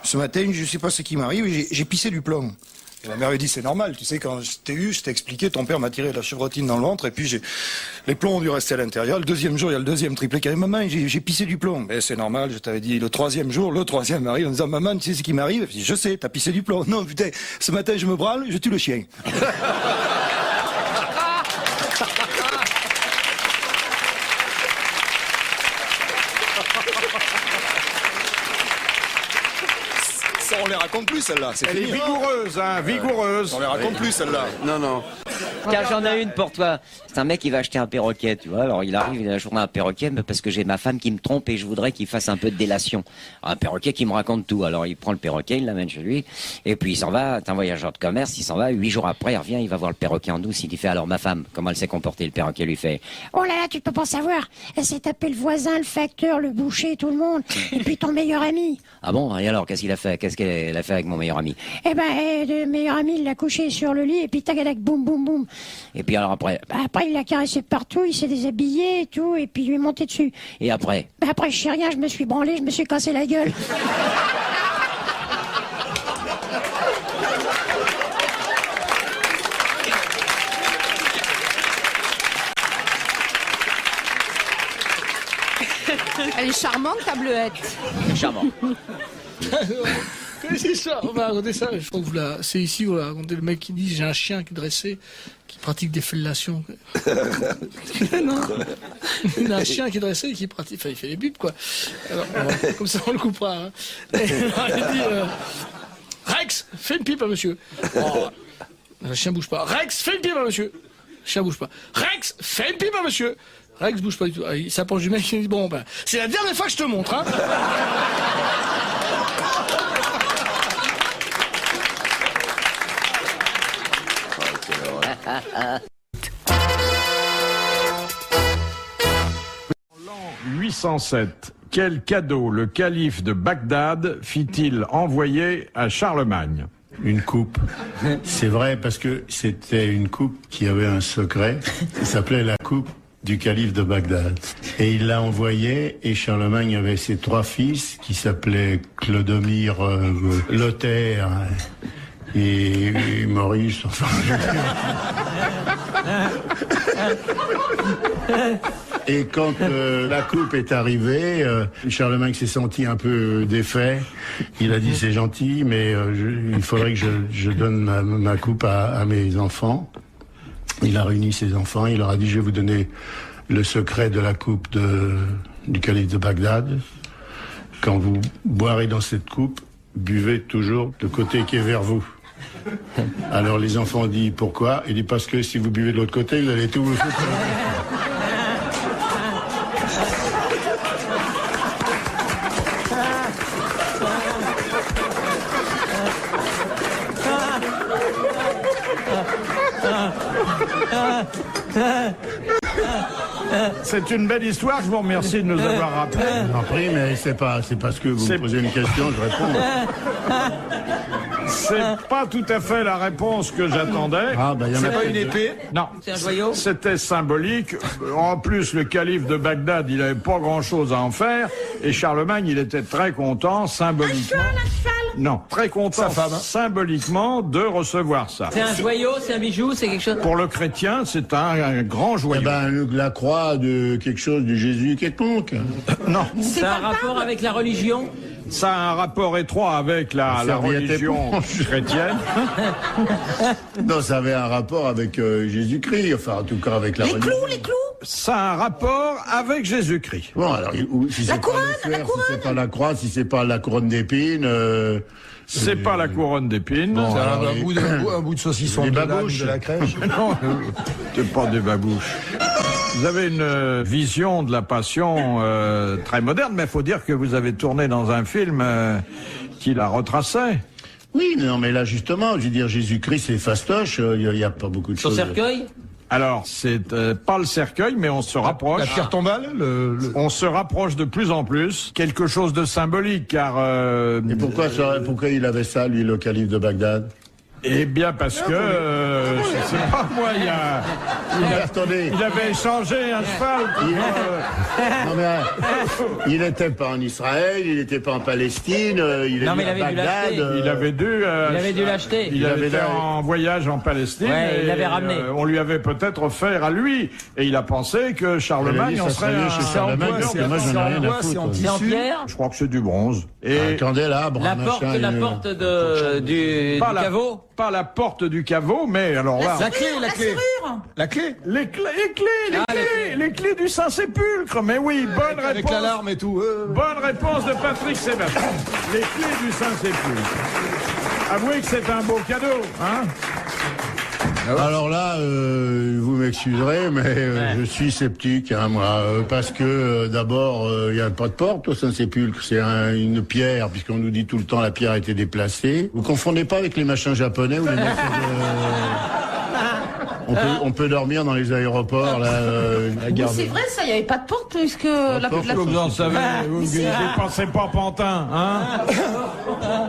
ce matin, je sais pas ce qui m'arrive, j'ai pissé du plomb. » Et la mère lui dit, c'est normal, tu sais, quand je t'ai expliqué, ton père m'a tiré de la chevrotine dans le ventre, et puis les plombs ont dû rester à l'intérieur. Le deuxième jour, il y a le deuxième triplé qui arrive, maman, j'ai pissé du plomb. Mais c'est normal, je t'avais dit. Le troisième jour, le troisième arrive en disant, maman, tu sais ce qui m'arrive? Je dis, je sais, t'as pissé du plomb. Non, putain, ce matin, je me branle, je tue le chien. Ça, on les raconte plus, celle-là. Elle est vigoureuse, hein, vigoureuse. On les raconte plus, celle-là. Non. Tiens, j'en ai une pour toi. C'est un mec qui va acheter un perroquet, tu vois. Alors il arrive, il a la journée un perroquet, mais parce que j'ai ma femme qui me trompe et je voudrais qu'il fasse un peu de délation. Un perroquet qui me raconte tout. Alors il prend le perroquet, il l'amène chez lui, et puis il s'en va. C'est un voyageur de commerce, il s'en va. 8 jours après, il revient, il va voir le perroquet en douce. Il lui fait, alors ma femme, comment elle s'est comportée? Le perroquet lui fait, oh là là, tu peux pas savoir. Elle s'est tapé le voisin, le facteur, le boucher, tout le monde. Et puis ton meilleur ami. ah bon? Et alors qu'est-ce qu'il a fait? Qu'est-ce qu'elle a fait avec mon meilleur ami? Eh ben, le meilleur ami, il l'a couché sur le lit, et puis tagadac, boum, boum, boum. Et puis alors après? Après, il l'a caressé partout, il s'est déshabillé et tout, et puis il lui est monté dessus. Et après? Après, je sais rien, je me suis branlé, je me suis cassé la gueule. Elle est charmante, ta bleuette. Charmant. C'est ça, on va raconter ça. Je crois que c'est ici où on va raconter le mec qui dit j'ai un chien qui est dressé, qui pratique des fellations. Non. Il a un chien qui est dressé et qui pratique. Enfin, il fait les bipes, quoi. Alors, comme ça, on le coupera. Hein. Et alors, il dit Rex, fais une pipe à monsieur. Oh, le chien bouge pas. Rex, fais une pipe à monsieur. Le chien bouge pas. Rex, fais une pipe à monsieur. Rex bouge pas du tout. Ah, il s'approche du mec et il dit bon, ben, c'est la dernière fois que je te montre, hein. L'an 807, quel cadeau le calife de Bagdad fit-il envoyer à Charlemagne? Une coupe. C'est vrai parce que c'était une coupe qui avait un secret. Ça s'appelait la coupe du calife de Bagdad. Et il l'a envoyé et Charlemagne avait ses 3 fils qui s'appelaient Clodomir, Lothaire et Maurice. Enfin, et quand la coupe est arrivée, Charlemagne s'est senti un peu défait. Il a dit c'est gentil, mais il faudrait que je donne ma coupe à mes enfants. Il a réuni ses enfants, il leur a dit je vais vous donner le secret de la coupe du calife de Bagdad. Quand vous boirez dans cette coupe, buvez toujours de côté qui est vers vous. Alors les enfants ont dit pourquoi? Il dit parce que si vous buvez de l'autre côté, vous allez tout vous foutre. C'est une belle histoire, je vous remercie de nous avoir rappelé. Je vous en prie, mais c'est parce que vous me posez une question, je réponds. C'est pas tout à fait la réponse que j'attendais. Ah, bah, c'est pas une épée? Non. C'est un joyau? C'était symbolique. En plus, le calife de Bagdad, il avait pas grand-chose à en faire. Et Charlemagne, il était très content, symboliquement. Un cheval? Non, très content, symboliquement, de recevoir ça. C'est un joyau, c'est un bijou, c'est quelque chose? Pour le chrétien, c'est un grand joyau. Eh ben, la croix de quelque chose, du Jésus quelconque. Non. C'est un rapport avec la religion? Ça a un rapport étroit avec la religion chrétienne. Non, ça avait un rapport avec Jésus-Christ, enfin en tout cas avec la religion. Les clous? Ça a un rapport avec Jésus-Christ. Bon, alors, si c'est pas le fer, si c'est pas la croix, si c'est pas la couronne d'épines... c'est pas la couronne d'épines. Bon, un bout de saucisson de babouche de la crèche. Non, c'est pas des babouches. Vous avez une vision de la passion très moderne, mais il faut dire que vous avez tourné dans un film qui la retraçait. Oui, non, mais là justement, je veux dire, Jésus-Christ c'est fastoche, il n'y a pas beaucoup de choses. Son cercueil? Alors, c'est pas le cercueil, mais on se rapproche. La pierre tombale On se rapproche de plus en plus. Quelque chose de symbolique, car... Et pourquoi il avait ça, lui, le calife de Bagdad? Eh bien, parce que, je sais pas moi, il avait échangé un cheval. Non, mais il n'était pas en Israël, il n'était pas en Palestine, il était à Bagdad. Il avait dû l'acheter. Il avait été en voyage en Palestine. Ouais, il l'avait ramené. On lui avait peut-être offert à lui. Et il a pensé que Charlemagne en serait un... C'est en pierre? Je crois que c'est du bronze. Et un candélabre, la porte du caveau? Pas la porte du caveau, mais alors là... La clé. Les clés du Saint-Sépulcre. Mais oui, bonne réponse. Avec l'alarme et tout. Bonne réponse de Patrick Sébastien. Les clés du Saint-Sépulcre. Avouez que c'est un beau cadeau, hein? Alors là, vous m'excuserez, mais je suis sceptique, hein, moi, parce que d'abord, il n'y a pas de porte au Saint-Sépulcre, c'est une pierre, puisqu'on nous dit tout le temps la pierre a été déplacée. Vous confondez pas avec les machins japonais ou les machins on peut dormir dans les aéroports, là. C'est vrai, ça, il n'y avait pas de porte, puisque la Vous en savez, vous ne pensez pas Pantin, hein?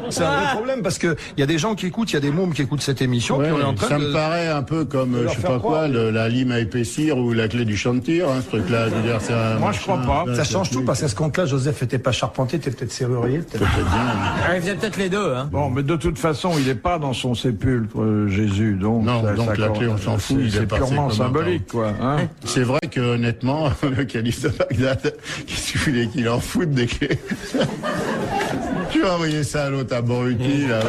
C'est un vrai problème, parce qu'il y a des gens qui écoutent, il y a des mômes qui écoutent cette émission, puis on est en train ça me paraît un peu comme, je sais pas quoi, la lime à épaissir ou la clé du chantier, hein, ce truc-là. Je veux dire, moi, je crois pas. Ça change tout, parce qu'à ce compte-là, Joseph était pas charpentier, t'es peut-être serrurier. Peut-être bien. Il faisait peut-être les deux, hein. Bon, mais de toute façon, il n'est pas dans son sépulcre, Jésus, donc... Non, donc la clé, on s'en fout. Oui, c'est purement symbolique, quoi. Hein. C'est vrai que, honnêtement, le calife de Bagdad, qu'est-ce que vous voulez qu'il en foute des clés? Tu vas envoyer ça à l'autre abruti, là.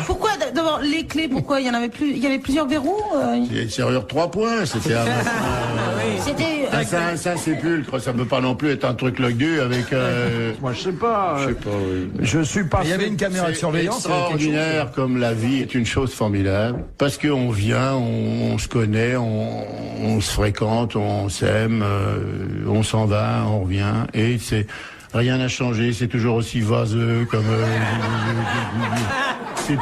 Pourquoi d'abord les clés? Pourquoi il y en avait plus? Il y avait plusieurs verrous. Serrure 3 points, c'était un Saint-Sépulcre, ça peut pas non plus être un truc logu avec. Moi je sais pas. Oui. Je suis pas. Il y avait une caméra de surveillance. Extraordinaire, comme la vie est une chose formidable, parce qu'on vient, on se connaît, on se fréquente, on s'aime, on s'en va, on revient, et c'est. Rien n'a changé, c'est toujours aussi vaseux comme... c'est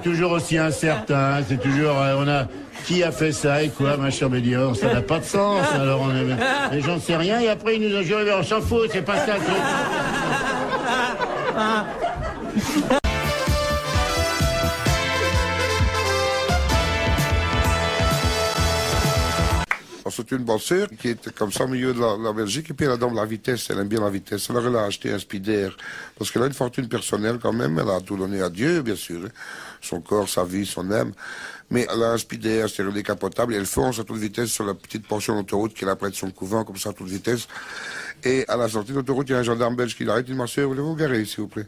toujours aussi incertain, c'est toujours... on a... Qui a fait ça et quoi, machin, mais dis, oh, ça n'a pas de sens, alors les gens ne savent rien, et après ils nous ont juré, on s'en fout, c'est pas ça le truc. C'est une bonne sœur qui est comme ça au milieu de la Belgique, et puis elle adore la vitesse, elle aime bien la vitesse. Alors elle a acheté un Spider, parce qu'elle a une fortune personnelle quand même, elle a tout donné à Dieu, bien sûr, son corps, sa vie, son âme, mais elle a un Spider, c'est décapotable, et elle fonce à toute vitesse sur la petite portion d'autoroute qu'elle a près de son couvent, comme ça à toute vitesse, et à la sortie de l'autoroute, il y a un gendarme belge qui l'arrête, il dit, ma sœur, voulez-vous garer, s'il vous plaît?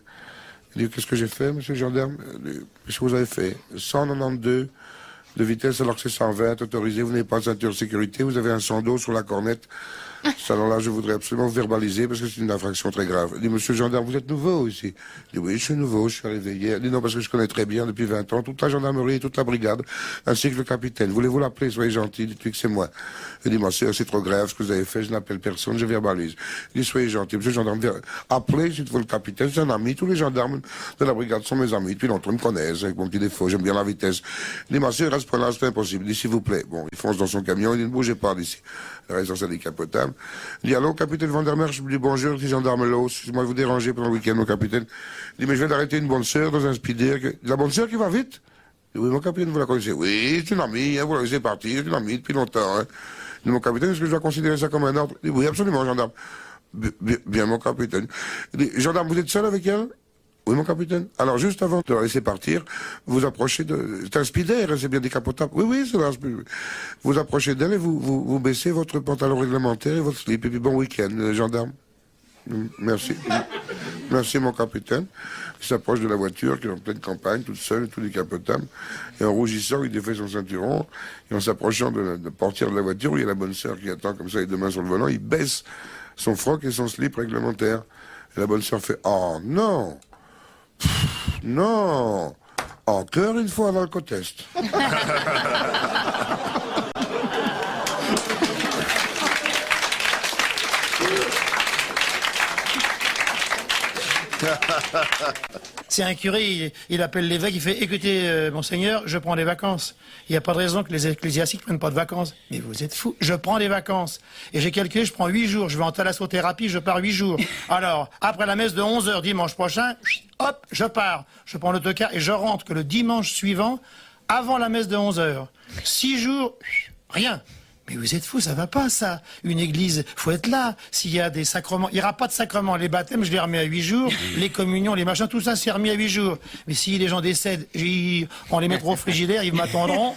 Il dit, qu'est-ce que j'ai fait, monsieur le gendarme? Qu'est-ce que vous avez fait? 192 de vitesse alors que c'est 120 autorisé, vous n'avez pas de ceinture de sécurité, vous avez un sando sur la cornette. Alors là, je voudrais absolument vous verbaliser parce que c'est une infraction très grave. Il dit, monsieur le gendarme, vous êtes nouveau ici? Il dit, oui, je suis nouveau, je suis arrivé hier. Il dit, non, parce que je connais très bien depuis 20 ans toute la gendarmerie, toute la brigade, ainsi que le capitaine. Voulez-vous l'appeler? Soyez gentil, dites-lui que c'est moi. Il dit, ma sœur, c'est trop grave ce que vous avez fait, je n'appelle personne, je verbalise. Il dit, soyez gentil, monsieur le gendarme, appelez s'il faut le capitaine, c'est un ami, tous les gendarmes de la brigade sont mes amis, depuis longtemps ils me connaissent, avec mon petit défaut, j'aime bien la vitesse. Il dit, ma sœur, reste pour là, c'est impossible. Il dit, s'il vous plaît. Bon, il fonce dans son camion, il dit, ne bougez pas d'ici. La résistance est décapotable. Il dit, allô, capitaine Vandermeer, je lui dis, bonjour, c'est gendarme Loos, excusez-moi de vous déranger pendant le week-end, mon capitaine. Il dit, mais je viens d'arrêter une bonne sœur dans un speeder. La bonne sœur qui va vite? Il dit, oui, mon capitaine, vous la connaissez? Oui, c'est une amie, hein, vous la laissez partir, c'est une amie depuis longtemps, hein. Il dit, mon capitaine, est-ce que je dois considérer ça comme un ordre? Il dit, oui, absolument, gendarme. Bien, mon capitaine. Il dit, gendarme, vous êtes seul avec elle? Oui, mon capitaine. Alors, juste avant de la laisser partir, vous approchez de... C'est un speeder, c'est bien décapotable. Oui, oui, c'est là. Vous approchez d'elle et vous baissez votre pantalon réglementaire et votre slip. Et puis, bon week-end, gendarme. Merci. Merci, mon capitaine. Il s'approche de la voiture, qui est en pleine campagne, toute seule, tout décapotable. Et en rougissant, il défait son ceinturon. Et en s'approchant de la portière de la voiture, où il y a la bonne sœur qui attend comme ça, les deux mains sur le volant, il baisse son froc et son slip réglementaire. Et la bonne sœur fait, oh non! Non, encore une fois dans le contest. C'est un curé, il appelle l'évêque, il fait « Écoutez, monseigneur, je prends des vacances. Il n'y a pas de raison que les ecclésiastiques ne prennent pas de vacances. » Mais vous êtes fous, je prends des vacances. Et j'ai calculé, je prends 8 jours. Je vais en thalassothérapie, je pars 8 jours. Alors, après la messe de 11h dimanche prochain, hop, je pars. Je prends l'autocar et je rentre que le dimanche suivant, avant la messe de 11h. 6 jours, rien. Mais vous êtes fous, ça va pas, ça. Une église, faut être là. S'il y a des sacrements, il n'y aura pas de sacrements. Les baptêmes, je les remets à 8 jours. Les communions, les machins, tout ça, c'est remis à 8 jours. Mais si les gens décèdent, on les mettra au frigidaire, ils m'attendront.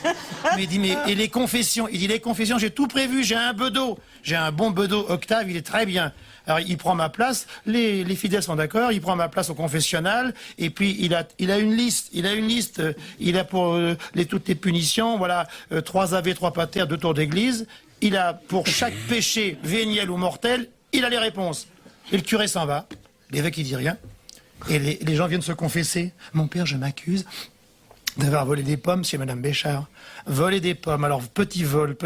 Mais il dit, et les confessions? Il dit, les confessions, j'ai tout prévu, j'ai un bedeau. J'ai un bon bedeau, Octave, il est très bien. Alors, il prend ma place, les fidèles sont d'accord, il prend ma place au confessionnal, et puis il a une liste, il a pour toutes les punitions, voilà, 3 Ave, 3 Pater, 2 tours d'église, il a pour chaque péché, véniel ou mortel, il a les réponses. Et le curé s'en va, l'évêque il dit rien, et les gens viennent se confesser. Mon père, je m'accuse d'avoir volé des pommes chez Madame Béchard. Voler des pommes, alors petit vol,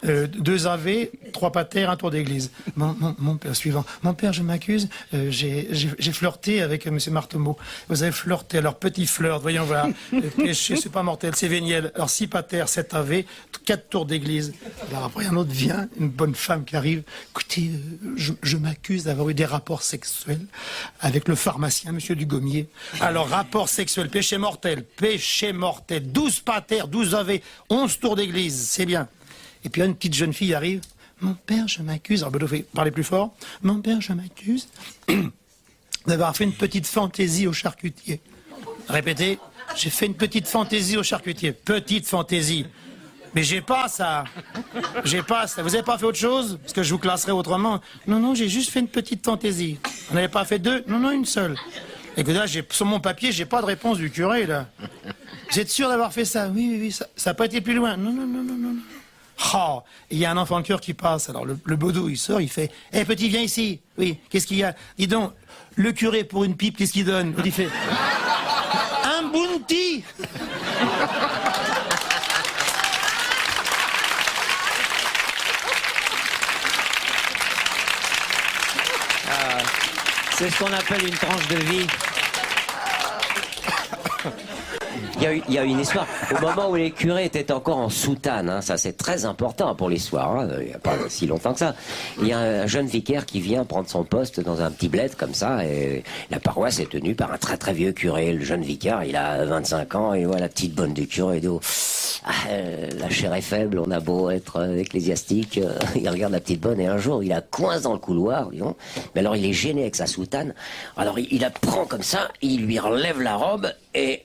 2 Ave, 3 Pater, 1 tour d'église. Mon père suivant. Mon père, je m'accuse, j'ai flirté avec monsieur Marteau. Vous avez flirté, alors petit flirt, voyons voir. Le péché, c'est pas mortel, c'est véniel. Alors 6 Pater, 7 Ave, 4 tours d'église. Alors après, un autre vient, une bonne femme qui arrive. Écoutez, je m'accuse d'avoir eu des rapports sexuels avec le pharmacien, monsieur Dugommier. Alors, rapport sexuel, péché mortel, 12 Pater, 12 Ave, 11 tours d'église, c'est bien. Et puis une petite jeune fille arrive. Mon père, je m'accuse. Alors, Bedeau fait parler plus fort. Mon père, je m'accuse d'avoir fait une petite fantaisie au charcutier. Répétez. J'ai fait une petite fantaisie au charcutier. Petite fantaisie. Mais j'ai pas ça. J'ai pas ça. Vous avez pas fait autre chose? Parce que je vous classerai autrement. Non, j'ai juste fait une petite fantaisie. On n'avait pas fait deux? Non, une seule. Et que là, sur mon papier, j'ai pas de réponse du curé, là. Vous êtes sûr d'avoir fait ça? Oui, ça n'a pas été plus loin. Non. Oh, il y a un enfant de cœur qui passe. Alors, le bodou, il sort, il fait « Hé, petit, viens ici. » Oui, qu'est-ce qu'il y a? Dis donc, le curé, pour une pipe, qu'est-ce qu'il donne? Il fait « Un bounty !» C'est ce qu'on appelle une tranche de vie. Il y a une histoire. Au moment où les curés étaient encore en soutane, hein, ça c'est très important pour l'histoire, hein, il n'y a pas si longtemps que ça. Il y a un jeune vicaire qui vient prendre son poste dans un petit bled comme ça, et la paroisse est tenue par un très très vieux curé. Le jeune vicaire, il a 25 ans, et voit la petite bonne du curé, et dit la chair est faible, on a beau être ecclésiastique, il regarde la petite bonne, et un jour il la coince dans le couloir, disons, mais alors il est gêné avec sa soutane, alors il la prend comme ça, il lui relève la robe, et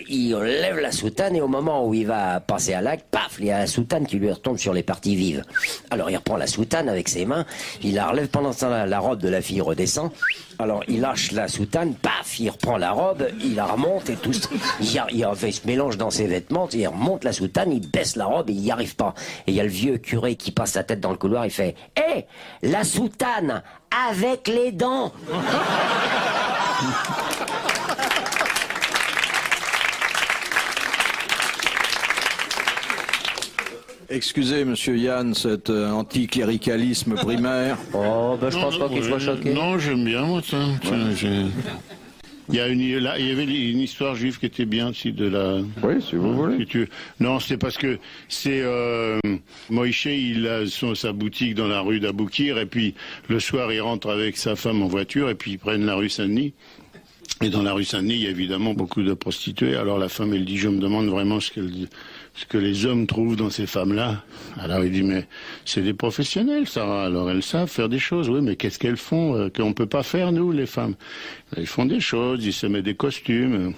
il lève la soutane, et au moment où il va passer à l'acte, paf, il y a la soutane qui lui retombe sur les parties vives. Alors il reprend la soutane avec ses mains, il la relève, pendant ce temps la robe de la fille redescend, alors il lâche la soutane, paf, il reprend la robe, il la remonte, et tout, il se mélange dans ses vêtements, il remonte la soutane, il baisse la robe, et il n'y arrive pas. Et il y a le vieux curé qui passe la tête dans le couloir, il fait « Hé, la soutane avec les dents !» Excusez, monsieur Yann, cet anticléricalisme primaire. Oh, ben je pense pas qu'il soit choqué. Non, j'aime bien, moi, ça. Il y avait une histoire juive qui était bien aussi de la... Oui, si vous voulez. Non, c'est parce que c'est... Moïse, il a sa boutique dans la rue d'Aboukir, et puis le soir, il rentre avec sa femme en voiture, et puis ils prennent la rue Saint-Denis. Et dans la rue Saint-Denis, il y a évidemment beaucoup de prostituées. Alors la femme, elle dit, je me demande vraiment ce que les hommes trouvent dans ces femmes-là. Alors il dit, mais c'est des professionnels, Sarah. Alors elles savent faire des choses. Oui, mais qu'est-ce qu'elles font qu'on ne peut pas faire, nous, les femmes? Elles font des choses, ils se mettent des costumes.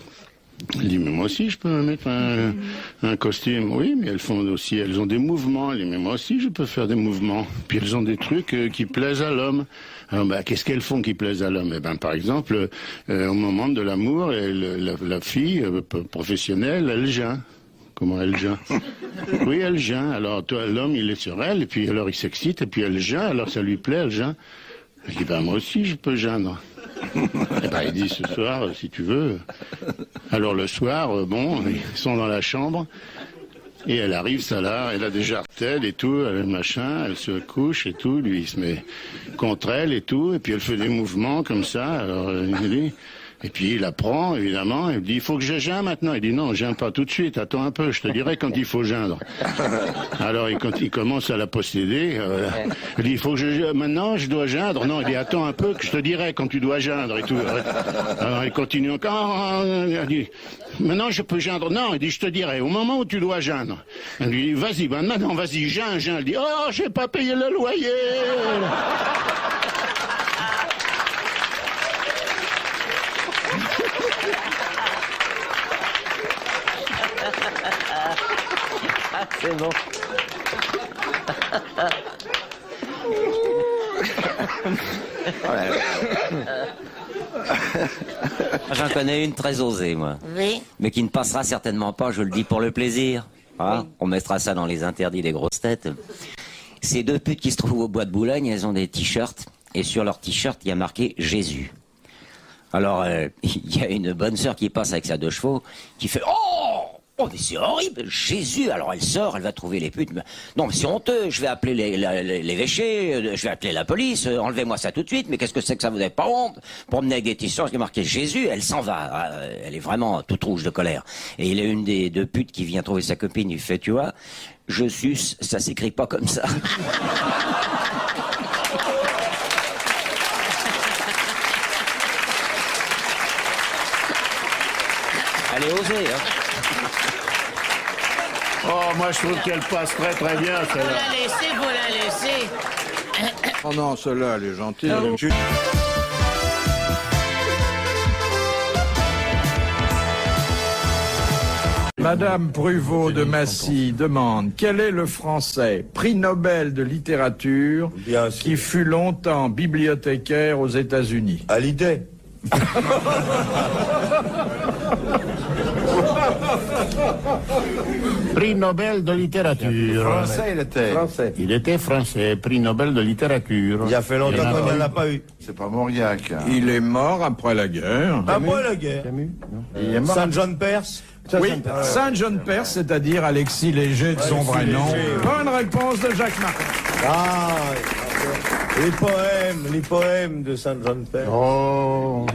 Elle dit, mais moi aussi, je peux me mettre un costume. Oui, mais elles ont des mouvements. Elle dit, mais moi aussi, je peux faire des mouvements. Puis elles ont des trucs qui plaisent à l'homme. Alors, qu'est-ce qu'elles font qui plaisent à l'homme? Eh ben, par exemple, au moment de l'amour, la fille professionnelle, elle geint. Comment elle geint? Oui, elle geint. Alors, l'homme, il est sur elle, et puis alors il s'excite, et puis elle geint, alors ça lui plaît, elle geint. Elle dit, ben, moi aussi, je peux geindre. Eh ben, il dit, ce soir, si tu veux. Alors, le soir, ils sont dans la chambre, et elle arrive, ça là, elle a des jartelles et tout, elle se couche et tout, lui, il se met contre elle et tout, et puis elle fait des mouvements comme ça, alors, et puis il la prend, évidemment, et il dit, il faut que je geins maintenant. Il dit, non, geins pas tout de suite, attends un peu, je te dirai quand il faut geindre. Alors, quand il commence à la posséder, il dit, il faut que maintenant, je dois geindre. Non, il dit, attends un peu, que je te dirai quand tu dois geindre et tout. Alors, il continue encore, il dit, maintenant, je peux geindre. Non, il dit, je te dirai, au moment où tu dois geindre. Il lui dit, vas-y, maintenant, vas-y, geins. Il dit, oh, j'ai pas payé le loyer. C'est bon. J'en connais une très osée, moi. Oui. Mais qui ne passera certainement pas, je le dis pour le plaisir. Ah, oui. On mettra ça dans les interdits des grosses têtes. Ces deux putes qui se trouvent au bois de Boulogne, elles ont des t-shirts, et sur leurs t-shirts, il y a marqué Jésus. Alors, il y a une bonne sœur qui passe avec sa 2 chevaux, qui fait « Oh, mais c'est horrible, Jésus !» Alors elle sort, elle va trouver les putes. Non, mais c'est honteux, je vais appeler l'évêché, je vais appeler la police, enlevez-moi ça tout de suite, mais qu'est-ce que c'est que ça, vous n'avez pas honte? Promener avec des t-shirts qui est marqué Jésus, elle s'en va, elle est vraiment toute rouge de colère. Et il y a une des 2 putes qui vient trouver sa copine, il fait, tu vois, je suce, ça s'écrit pas comme ça. Elle est osée, hein. Oh, moi je trouve qu'elle passe très très bien, celle-là. Faut la laisser. Oh non, celle-là, elle est gentille. Madame Pruvot de Massy demande quel est le Français, prix Nobel de littérature, qui fut longtemps bibliothécaire aux États-Unis. Hallyday. Prix Nobel de littérature. Français, il était. Français. Il était français, prix Nobel de littérature. Il a fait longtemps qu'on n'en a pas eu. C'est pas Mauriac. Hein. Il est mort après la guerre. Après la guerre. Il est mort. Saint John Perse. Oui, Saint John Perse, c'est-à-dire Alexis Léger de son vrai nom. Bonne réponse de Jacques Martin. Ah, les poèmes de Saint John Perse. Oh,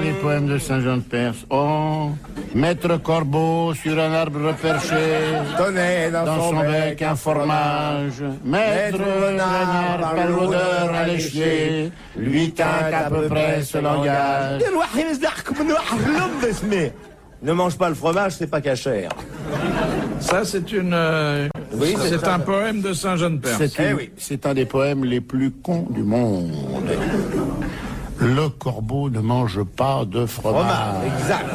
les poèmes de Saint Jean de Perse. Oh, Maître Corbeau sur un arbre perché, Tenait dans son bec un fromage. Maître Renard par l'odeur alléchée, lui tint à peu près ce langage. Ne mange pas le fromage, c'est pas cachère. Ça, c'est une. Oui, c'est un poème de Saint John Perse. C'est un des poèmes les plus cons du monde. Le corbeau ne mange pas de fromage. Exact.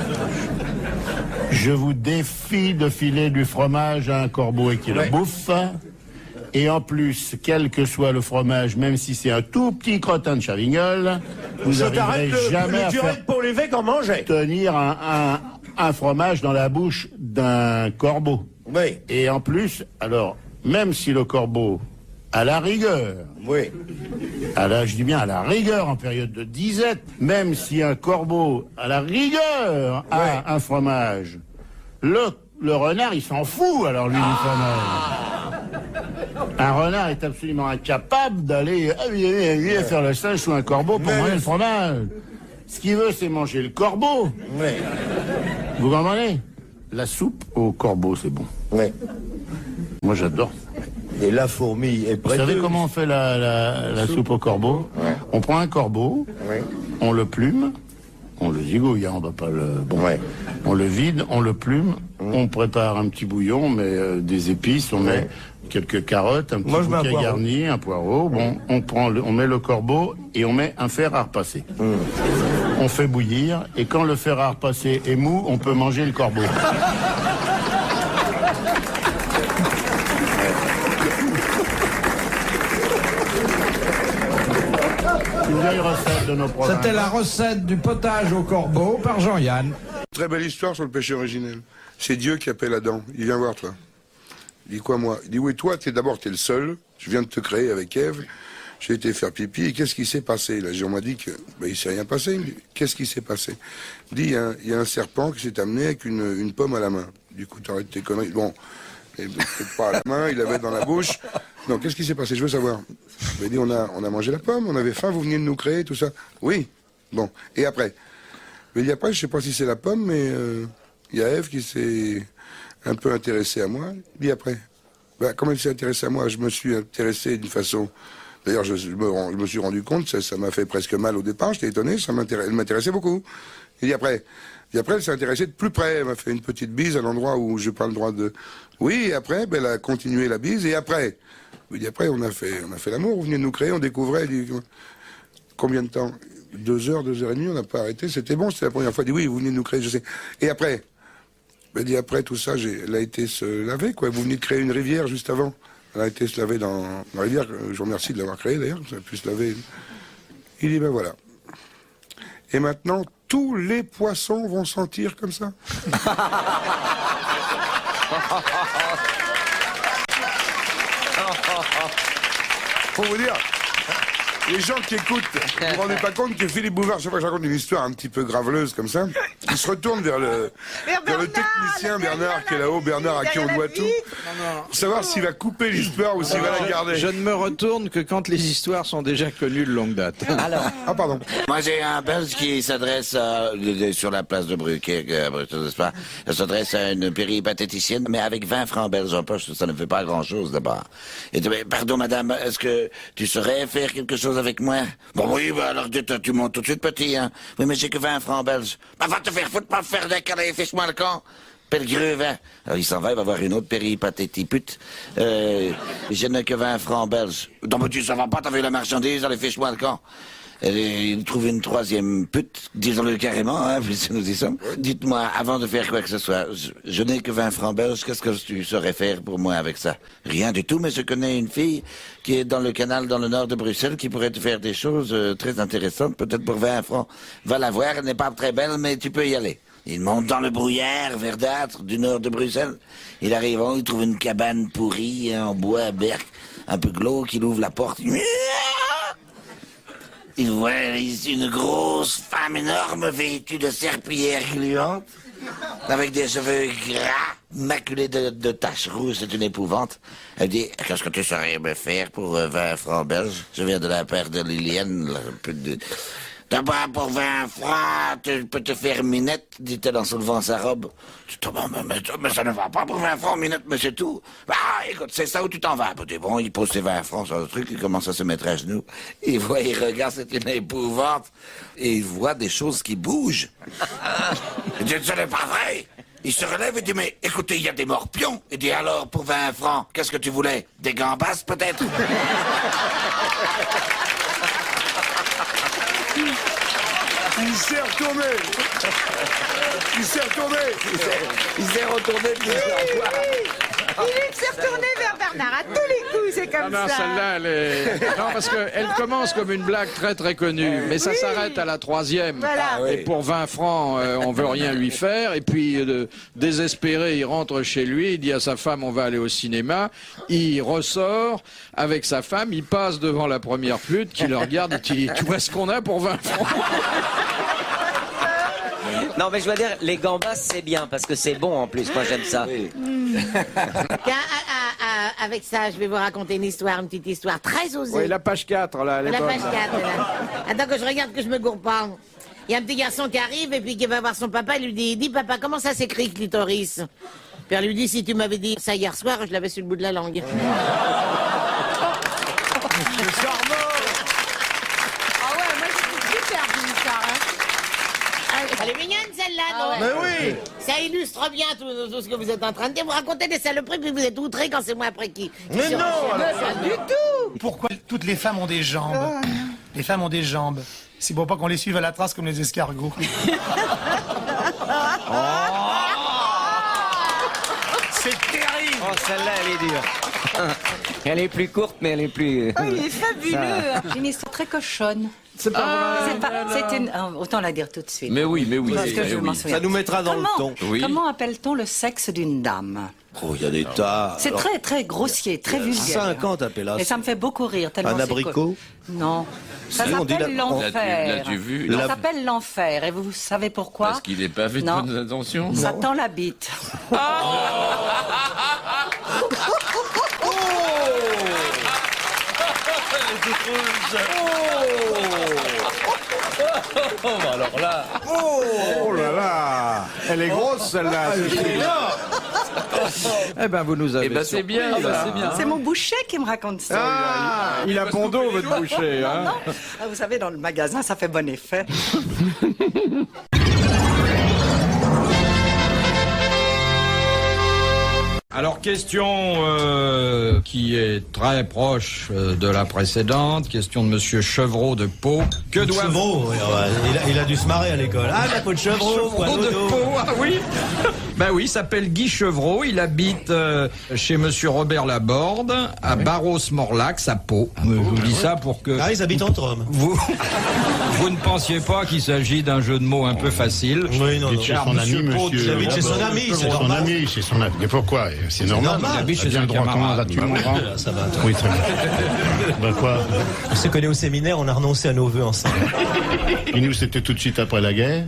Je vous défie de filer du fromage à un corbeau et qu'il le bouffe. Et en plus, quel que soit le fromage, même si c'est un tout petit crottin de Chavignol, vous n'arriverez jamais à faire pour l'évêque en manger. Tenir un fromage dans la bouche d'un corbeau. Oui. Et en plus, alors, même si le corbeau, à la rigueur, oui. Je dis bien à la rigueur en période de disette, même si un corbeau, à la rigueur, a un fromage, le renard, il s'en fout, alors lui, du fromage. Un renard est absolument incapable d'aller faire le singe sous un corbeau pour manger le fromage. Ce qu'il veut, c'est manger le corbeau. Oui. Vous comprenez? La soupe au corbeau, c'est bon. Oui. Moi, j'adore. Et la fourmi est prête. Vous savez comment on fait la soupe au corbeau? On prend un corbeau, on le plume, on le zigouille, on va pas le... Bon, on le vide, on le plume, on prépare un petit bouillon, on met des épices, on met quelques carottes, un petit bouquet garni, un poireau. Bon, on met le corbeau et on met un fer à repasser. On fait bouillir et quand le fer à repasser est mou, on peut manger le corbeau. Une vieille recette de nos provinces. C'était la recette du potage au corbeau par Jean-Yann. Très belle histoire sur le péché originel. C'est Dieu qui appelle Adam. Il vient voir toi. Il dit quoi moi? Il dit oui, toi, t'es le seul. Je viens de te créer avec Ève. J'ai été faire pipi. Et qu'est-ce qui s'est passé? Là, on m'a dit que il s'est rien passé. Il me dit, qu'est-ce qui s'est passé? Il dit il y a un serpent qui s'est amené avec une pomme à la main. Du coup, t'arrêtes tes conneries. Bon, il peut-être pas à la main, il l'avait dans la bouche. Non, qu'est-ce qui s'est passé? Je veux savoir. Il m'a dit on a mangé la pomme, on avait faim, vous veniez de nous créer, tout ça. Oui. Bon. Et après? Il dit après, je sais pas si c'est la pomme, mais il y a Ève qui s'est un peu intéressée à moi. Il dit après. Comme elle s'est intéressée à moi, je me suis intéressé d'une façon... D'ailleurs, je me suis rendu compte, ça m'a fait presque mal au départ, j'étais étonné, elle m'intéressait beaucoup. Il dit après, elle s'est intéressée de plus près, elle m'a fait une petite bise à l'endroit où je n'ai pas le droit de... Oui, et après, elle a continué la bise, et après... Il dit après, on a fait l'amour, vous venez de nous créer, on découvrait, il dit, combien de temps? 2 heures, 2 heures et demie, on n'a pas arrêté, c'était bon, c'était la première fois, il dit oui, vous venez de nous créer, je sais. Et après, il dit après tout ça, elle a été se laver, quoi, vous venez de créer une rivière juste avant. Elle a été se laver dans la rivière, je vous remercie de l'avoir créée d'ailleurs, ça a pu se laver. Il dit ben voilà. Et maintenant, tous les poissons vont sentir comme ça. Faut vous dire, les gens qui écoutent, vous vous rendez pas compte que Philippe Bouvard, chaque fois que je raconte une histoire un petit peu graveleuse comme ça, il se retourne vers le technicien Bernard qui est là-haut, Bernard à qui on doit tout, pour savoir s'il va couper l'histoire ou s'il va la garder. Je ne me retourne que quand les histoires sont déjà connues de longue date. Alors, pardon. Moi j'ai un Belge qui s'adresse sur la place de Bruckner, n'est-ce pas? Il s'adresse à une péripatéticienne, mais avec 20 francs belges en poche, ça ne fait pas grand-chose d'abord. Et pardon madame, est-ce que tu saurais faire quelque chose avec moi? Bon oui, alors tu montes tout de suite petit, hein. Oui, mais j'ai que 20 francs belges. Va te faire foutre, pas faire des cadets, fiche-moi le camp. Pelgreux, hein. Alors il s'en va, il va voir une autre péripatétipute. Je n'ai que 20 francs belges. Non, mais tu ça va pas, t'as vu la marchandise, allez, fiche-moi le camp. Il trouve une troisième pute, disons-le carrément, hein, puisque nous y sommes. Dites-moi, avant de faire quoi que ce soit, je n'ai que 20 francs belges, qu'est-ce que tu saurais faire pour moi avec ça? Rien du tout, mais je connais une fille qui est dans le canal dans le nord de Bruxelles qui pourrait te faire des choses très intéressantes, peut-être pour 20 francs. Va la voir, elle n'est pas très belle, mais tu peux y aller. Il monte dans le brouillard verdâtre du nord de Bruxelles. Il arrive, il trouve une cabane pourrie en bois à berque, un peu glauque, il ouvre la porte. Il voit ici une grosse femme énorme vêtue de serpillière gluante, avec des cheveux gras, maculés de taches rouges, c'est une épouvante. Elle dit, qu'est-ce que tu saurais me faire pour 20 francs belges? Je viens de la part de Liliane, D'abord, pour 20 francs, tu peux te faire Minette, dit-elle en soulevant sa robe. Mais ça ne va pas pour 20 francs, Minette, mais c'est tout. Bah, écoute, c'est ça où tu t'en vas. Bon, il pose ses 20 francs sur le truc, il commence à se mettre à genoux. Il regarde, c'est une épouvante. Et il voit des choses qui bougent. Il dit, ce n'est pas vrai. Il se relève et dit, mais écoutez, il y a des morpions. Il dit, alors, pour 20 francs, qu'est-ce que tu voulais? Des gambas, peut-être? Il s'est retourné. Il s'est retourné. Il s'est retourné plusieurs fois. Philippe s'est retourné vers Bernard à tous les coups, c'est comme Non, ça. celle-là, elle est... Non, parce qu'elle commence comme une blague très très connue, mais ça s'arrête à la troisième. Voilà. Et pour 20 francs, on veut rien lui faire. Et puis, désespéré, il rentre chez lui, il dit à sa femme, on va aller au cinéma. Il ressort avec sa femme, il passe devant la première pute, qui le regarde et qui dit, tu vois ce qu'on a pour 20 francs? Non, mais je dois dire, les gambas, c'est bien, parce que c'est bon en plus. Moi, j'aime ça. Tiens, avec ça, je vais vous raconter une petite histoire très osée. Oui, la page 4, là, elle est La bonne. page 4, là. Attends que je regarde que je me gourre pas. Il y a un petit garçon qui arrive et puis qui va voir son papa, il lui dit, dis papa, comment ça s'écrit clitoris? Père lui dit, si tu m'avais dit ça hier soir, je l'avais sur le bout de la langue. C'est charmant. Ah ouais, moi je trouve super bien ça. Elle est mignonne celle-là, non? Mais oui. Ça illustre bien tout ce que vous êtes en train de dire. Vous racontez des saloperies puis vous êtes outrés quand c'est moi après qui. Mais non, pas du tout. Pourquoi toutes les femmes ont des jambes? Les femmes ont des jambes. C'est pour pas qu'on les suive à la trace comme les escargots. C'est terrible. Oh, celle-là, elle est dure. Elle est plus courte, mais elle est plus... Oh, il est fabuleux. J'ai une histoire très cochonne. C'est pas vrai. C'est une... Autant la dire tout de suite. Mais oui. Parce que je m'en souviens. Ça nous mettra dans le ton. Oui. Comment appelle-t-on le sexe d'une dame? Oh, il y a des tas. C'est très, très grossier, très vulgaire. 50 appellations. Et ça me fait beaucoup rire. Tellement Un abricot? Non. Ça Si, on dit s'appelle l'enfer. L'as-tu vu? Ça s'appelle l'enfer. Et vous savez pourquoi? Parce qu'il n'est pas fait de Non. bonnes intentions. Ça tend la bite. Alors là. Oh là là. Elle est grosse celle-là. Eh ben vous nous avez. Eh ben c'est bien, c'est bien. C'est mon boucher qui me raconte ça. Ah, il a bon dos votre boucher. Hein. Non. Ah, vous savez, dans le magasin, ça fait bon effet. Alors, question qui est très proche de la précédente, question de Monsieur Chevreau de Pau. Que doit... Chevreau, il a dû se marrer à l'école. Ah, la peau de Chevreau, Chevreau de Pau, ah oui. Ben oui, il s'appelle Guy Chevreau, il habite chez Monsieur Robert Laborde, à Barros-Morlax, à Pau. Je vous dis ça pour que... Ah, ils habitent entre hommes. Vous ne pensiez pas qu'il s'agit d'un jeu de mots un peu facile. Oui, non, non. Chez son ami, monsieur. Il habite chez son ami, c'est Son normal. ami, chez son ami. Mais pourquoi? C'est normal. Il habite chez Bien un le droit, camarade. comment là, tu comprends? Ça va. Oui, très bien. Ben quoi? On s'est connus au séminaire, on a renoncé à nos vœux ensemble. Et nous, c'était tout de suite après la guerre.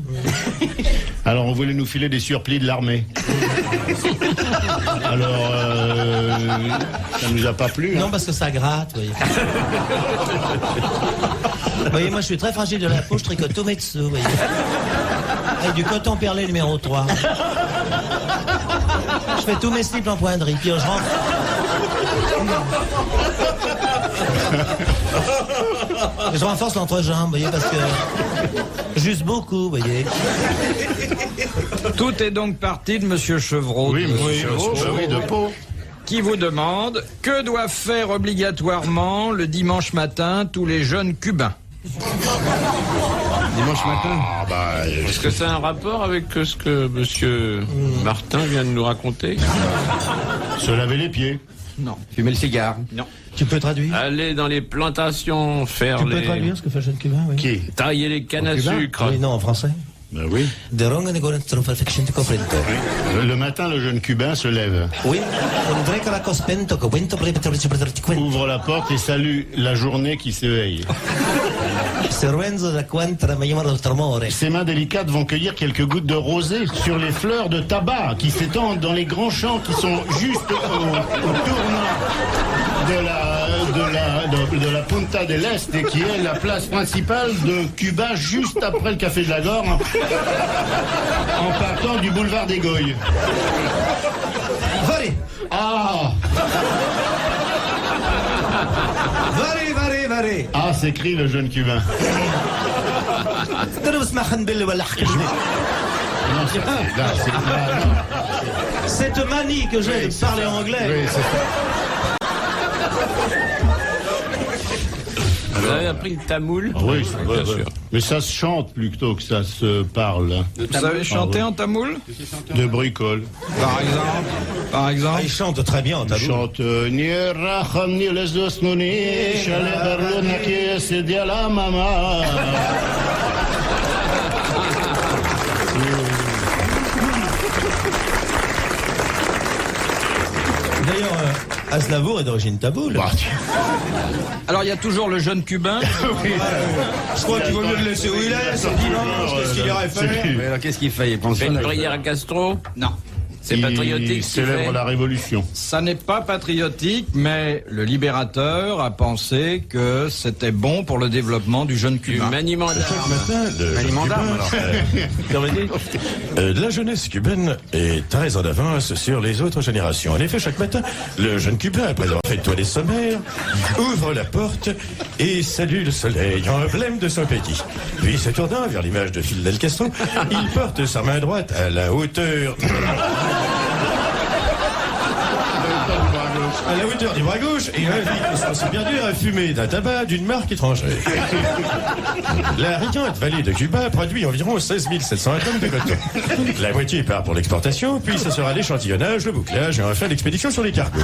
Alors, on voulait nous filer des surplis de l'armée. Alors, ça nous a pas plu. Non, parce que ça gratte, vous voyez. Vous voyez, moi, je suis très fragile de la peau, je tricote tous mes dessous, vous voyez. Avec du coton perlé numéro 3. Je fais tous mes slips en poindrie, puis je rentre. Je renforce l'entrejambe, vous voyez, parce que... Juste beaucoup, vous voyez. Tout est donc parti de Monsieur Chevreau. Oui, de monsieur Chevreau, Chevreau de Pau. Qui vous demande que doivent faire obligatoirement le dimanche matin tous les jeunes cubains. Dimanche matin. Ah bah, Est-ce que ça a un rapport avec ce que monsieur Martin vient de nous raconter? se laver les pieds. Non. Fumer le cigare. Non. Tu peux traduire? Aller dans les plantations, faire Tu peux les... traduire ce que fait le jeune cubain, oui. Qui? tailler les cannes à sucre. Oui, non, en français. Ben oui. Le matin, le jeune cubain se lève, ouvre la porte et salue la journée qui s'éveille. Ses mains délicates vont cueillir quelques gouttes de rosée sur les fleurs de tabac qui s'étendent dans les grands champs qui sont juste au tournant de la Punta del Este, et qui est la place principale de Cuba, juste après le Café de la Gore, en partant du boulevard des Goyes. Ah! Ah, s'écrie le jeune cubain. Cette manie que j'ai de parler anglais. Oui, c'est ça. Vous avez appris le tamoul? Oui, bien sûr. Mais ça se chante plutôt que ça se parle. Vous savez chanter en tamoul? De bricole. Par exemple. Ah, il chante très bien en Il tamoul. chante Ni raham ni les dos noni Chale barlona qui c'est dia la mama. D'ailleurs, Aznavour est d'origine taboule. Bah, Alors il y a toujours le jeune cubain. Je crois qu'il vaut mieux le laisser où il est, c'est dimanche, qu'est-ce qu'il aurait fait? Mais alors qu'est-ce qu'il fait? Il pense Fait une prière à Castro? Non. C'est patriotique. Il célèbre la Révolution. Ça n'est pas patriotique, mais le libérateur a pensé que c'était bon pour le développement du jeune Du cubain. maniement d'armes. Maniement d'armes, alors. La jeunesse cubaine est très en avance sur les autres générations. En effet, chaque matin, le jeune cubain, après avoir fait toiler sommaire, ouvre la porte et salue le soleil, emblème de son pays. Puis, se tournant vers l'image de Fidel Castro, il porte sa main droite à la hauteur... à la hauteur du bras gauche et invite, c'est bien dur, à fumer d'un tabac d'une marque étrangère. La riante vallée de Cuba produit environ 16 700 tonnes de coton. La moitié part pour l'exportation, puis ce sera l'échantillonnage, le bouclage et enfin l'expédition sur les cargos.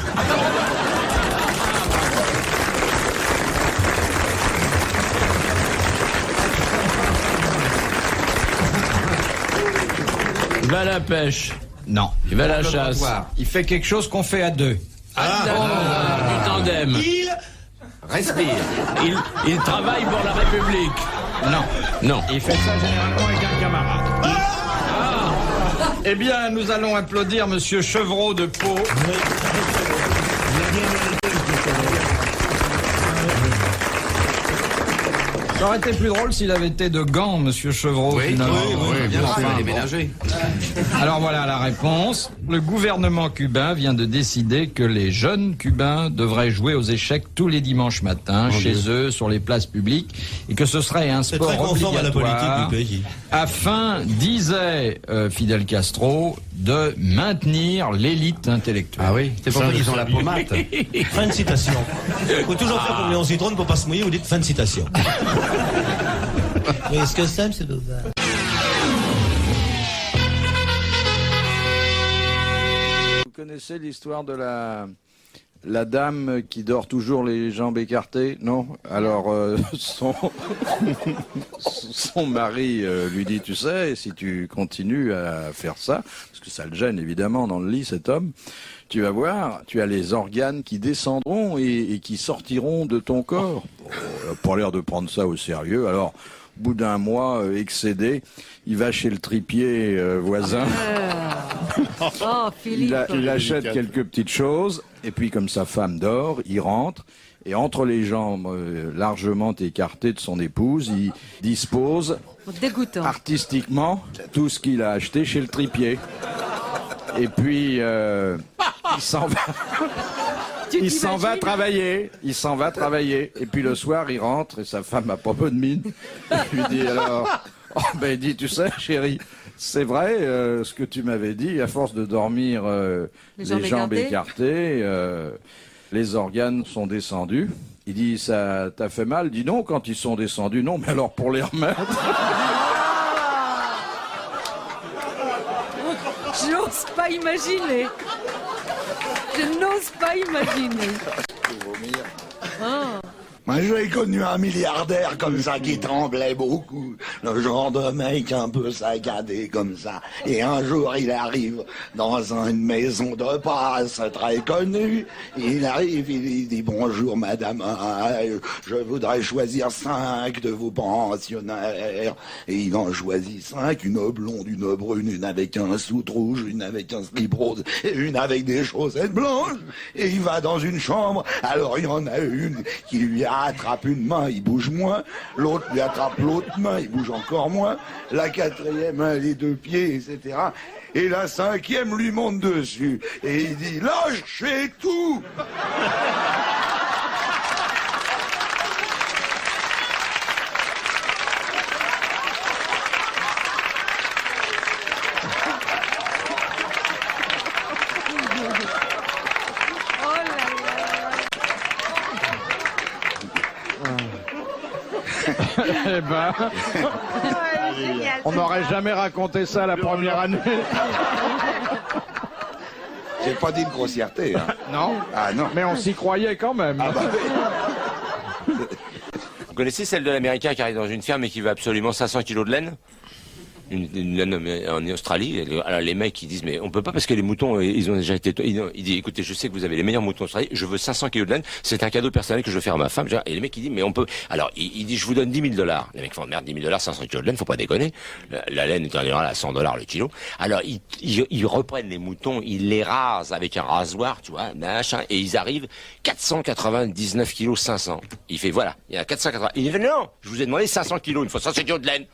Il va à la pêche. Non. Il va à la chasse. Il fait quelque chose qu'on fait à deux. Du tandem. Il Respire. Il travaille pour la République. Non. Non. Il fait ça généralement avec un camarade. Eh bien, nous allons applaudir Monsieur Chevreau de Pau. Ça aurait été plus drôle s'il avait été de Gand, Monsieur Chevreau. finalement. Bien sûr, il a bon. déménagé. Alors voilà la réponse. Le gouvernement cubain vient de décider que les jeunes cubains devraient jouer aux échecs tous les dimanches matins chez eux, sur les places publiques, et que ce serait un C'est sport très conforme à la obligatoire politique du pays. afin, disait Fidel Castro, de maintenir l'élite intellectuelle. Ah oui, c'est pour ça qu'ils ont la pommade. Fin de citation. Faut toujours faire comme Léon Citron pour pas se mouiller, vous dites fin de citation. Oui, est-ce que c'est bizarre. Vous connaissez l'histoire de la dame qui dort toujours les jambes écartées? Non? Alors, son mari lui dit, tu sais, si tu continues à faire ça, parce que ça le gêne évidemment dans le lit, cet homme, tu vas voir, tu as les organes qui descendront et qui sortiront de ton corps. Bon, il n'a pas l'air de prendre ça au sérieux, alors... Au bout d'un mois, excédé, il va chez le tripier voisin. Oh, Philippe. Il achète quelques petites choses, et puis comme sa femme dort, il rentre, et entre les jambes largement écartées de son épouse, il dispose Dégoûtant. artistiquement tout ce qu'il a acheté chez le tripier. Et puis, il s'en va. Il s'en va travailler, et puis le soir il rentre et sa femme a pas bonne mine. Il lui dit alors, il dit, tu sais chérie, c'est vrai ce que tu m'avais dit, à force de dormir les jambes écartées, les organes sont descendus. Il dit, ça t'a fait mal? Il dit non, quand ils sont descendus, non, mais alors pour les remettre. J'ose pas imaginer. Je n'ose pas imaginer. Ah. Moi, j'ai connu un milliardaire comme ça qui tremblait beaucoup. Le genre de mec un peu saccadé comme ça. Et un jour, il arrive dans une maison de passe très connue. Il arrive, il dit bonjour madame, je voudrais choisir 5 de vos pensionnaires. Et il en choisit 5, une blonde, une brune, une avec un soute rouge, une avec un slip rose et une avec des chaussettes blanches. Et il va dans une chambre, alors il y en a une qui lui attrape une main, il bouge moins, l'autre lui attrape l'autre main, il bouge encore moins, la 4e, les 2 pieds, etc. Et la 5e lui monte dessus, et il dit « Lâchez tout !» Eh ben, on n'aurait jamais raconté ça la première année. J'ai pas dit de grossièreté. Hein. Non. Ah non. Mais on s'y croyait quand même. Ah bah oui. Vous connaissez celle de l'Américain qui arrive dans une ferme et qui veut absolument 500 kilos de laine? Une laine en Australie. Alors les mecs ils disent mais on peut pas parce que les moutons ils ont déjà été. Il dit écoutez je sais que vous avez les meilleurs moutons d'Australie, je veux 500 kilos de laine, c'est un cadeau personnel que je veux faire à ma femme. Et les mecs ils disent mais on peut. Alors il dit je vous donne $10,000. Les mecs font merde 10,000 500 kilos de laine, faut pas déconner. La laine est en général à $100 le kilo. Alors ils reprennent les moutons, ils les rasent avec un rasoir, tu vois, machin, et ils arrivent 499 kilos 500. Il fait voilà, il y a 480. Il dit non, je vous ai demandé 500 kilos, il faut 500 kilos de laine.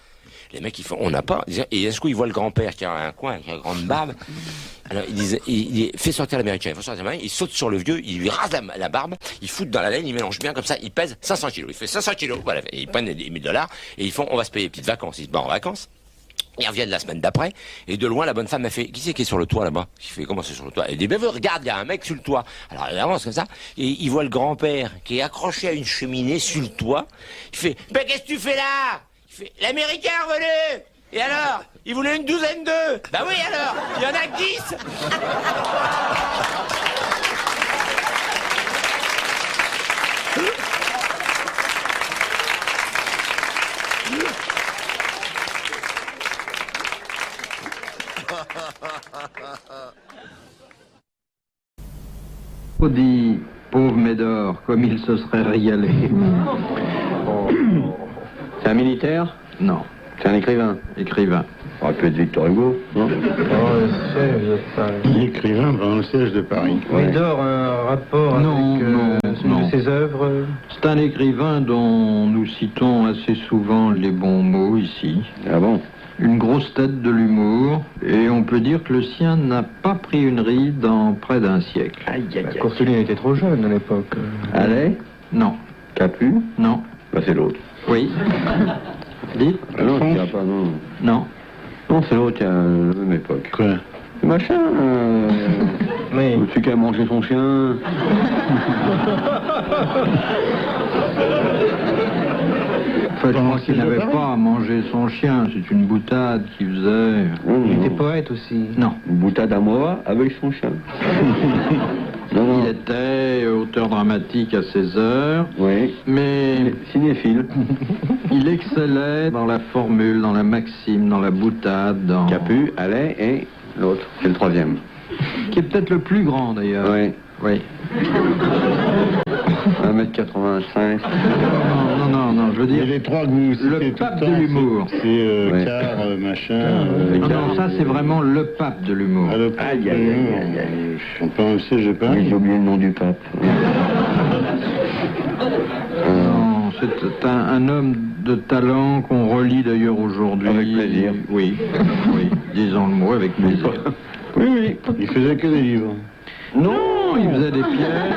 Les mecs, ils font, on n'a pas. Et d'un coup, ils voient le grand-père qui a un coin, qui a une grande barbe. Alors, ils disent, il fait sortir l'Américain, il faut sortir l'Américain, il saute sur le vieux, il lui rase la barbe, il fout dans la laine, il mélange bien comme ça, il pèse 500 kilos. Il fait 500 kilos, voilà. Et ils prennent les $1,000 et ils font, on va se payer des petites vacances. Ils se barrent en vacances. Ils reviennent la semaine d'après, et de loin, la bonne femme a fait, qui c'est qui est sur le toit là-bas? Il fait, comment c'est sur le toit? Elle dit, ben, regarde, il y a un mec sur le toit. Alors, elle avance comme ça, et il voit le grand-père qui est accroché à une cheminée sur le toit. Il fait, ben, qu'est-ce que tu fais là? Il fait, l'Américain est revenu! Et alors? Il voulait une douzaine d'œufs. Bah oui alors, il y en a que 10. Dit pauvre Médor, comme il se serait régalé. C'est un militaire? Non. C'est un écrivain? Écrivain. Ça aurait pu être Victor Hugo, non? Écrivain dans le siège de Paris. Médor, un rapport avec ses œuvres? C'est un écrivain dont nous citons assez souvent les bons mots ici. Ah bon? Une grosse tête de l'humour, et on peut dire que le sien n'a pas pris une ride en près d'un siècle. Courteline était trop jeune à l'époque. Allais? Non. Capu? Non. Bah c'est l'autre. Oui. Dites? Ah non, il n'y a pas, non. Non. Non, c'est l'autre, il y a la même époque. Quoi? Le machin, oui. Celui qui a mangé son chien. Enfin, je pense qu'il n'avait pas à manger son chien, c'est une boutade qu'il faisait. Il était poète aussi. Non. Une boutade à moi avec son chien. Il était auteur dramatique à ses heures. Oui. Mais cinéphile. Il excellait dans la formule, dans la maxime, dans la boutade, dans... Capu, Allais et l'autre, c'est le troisième. Qui est peut-être le plus grand d'ailleurs. Oui. Oui. 1m85. Non, je veux dire... les trois que vous le pape de l'humour. C'est Car, machin... Non, ça c'est vraiment le pape de l'humour. Aïe. On peut en siège de Paris. J'ai oublié le nom du pape. Non, c'est un homme de talent qu'on relit d'ailleurs aujourd'hui. Avec plaisir. Oui, disons le mot, avec plaisir. Oui. Il faisait que des livres. Non, il faisait des pièces.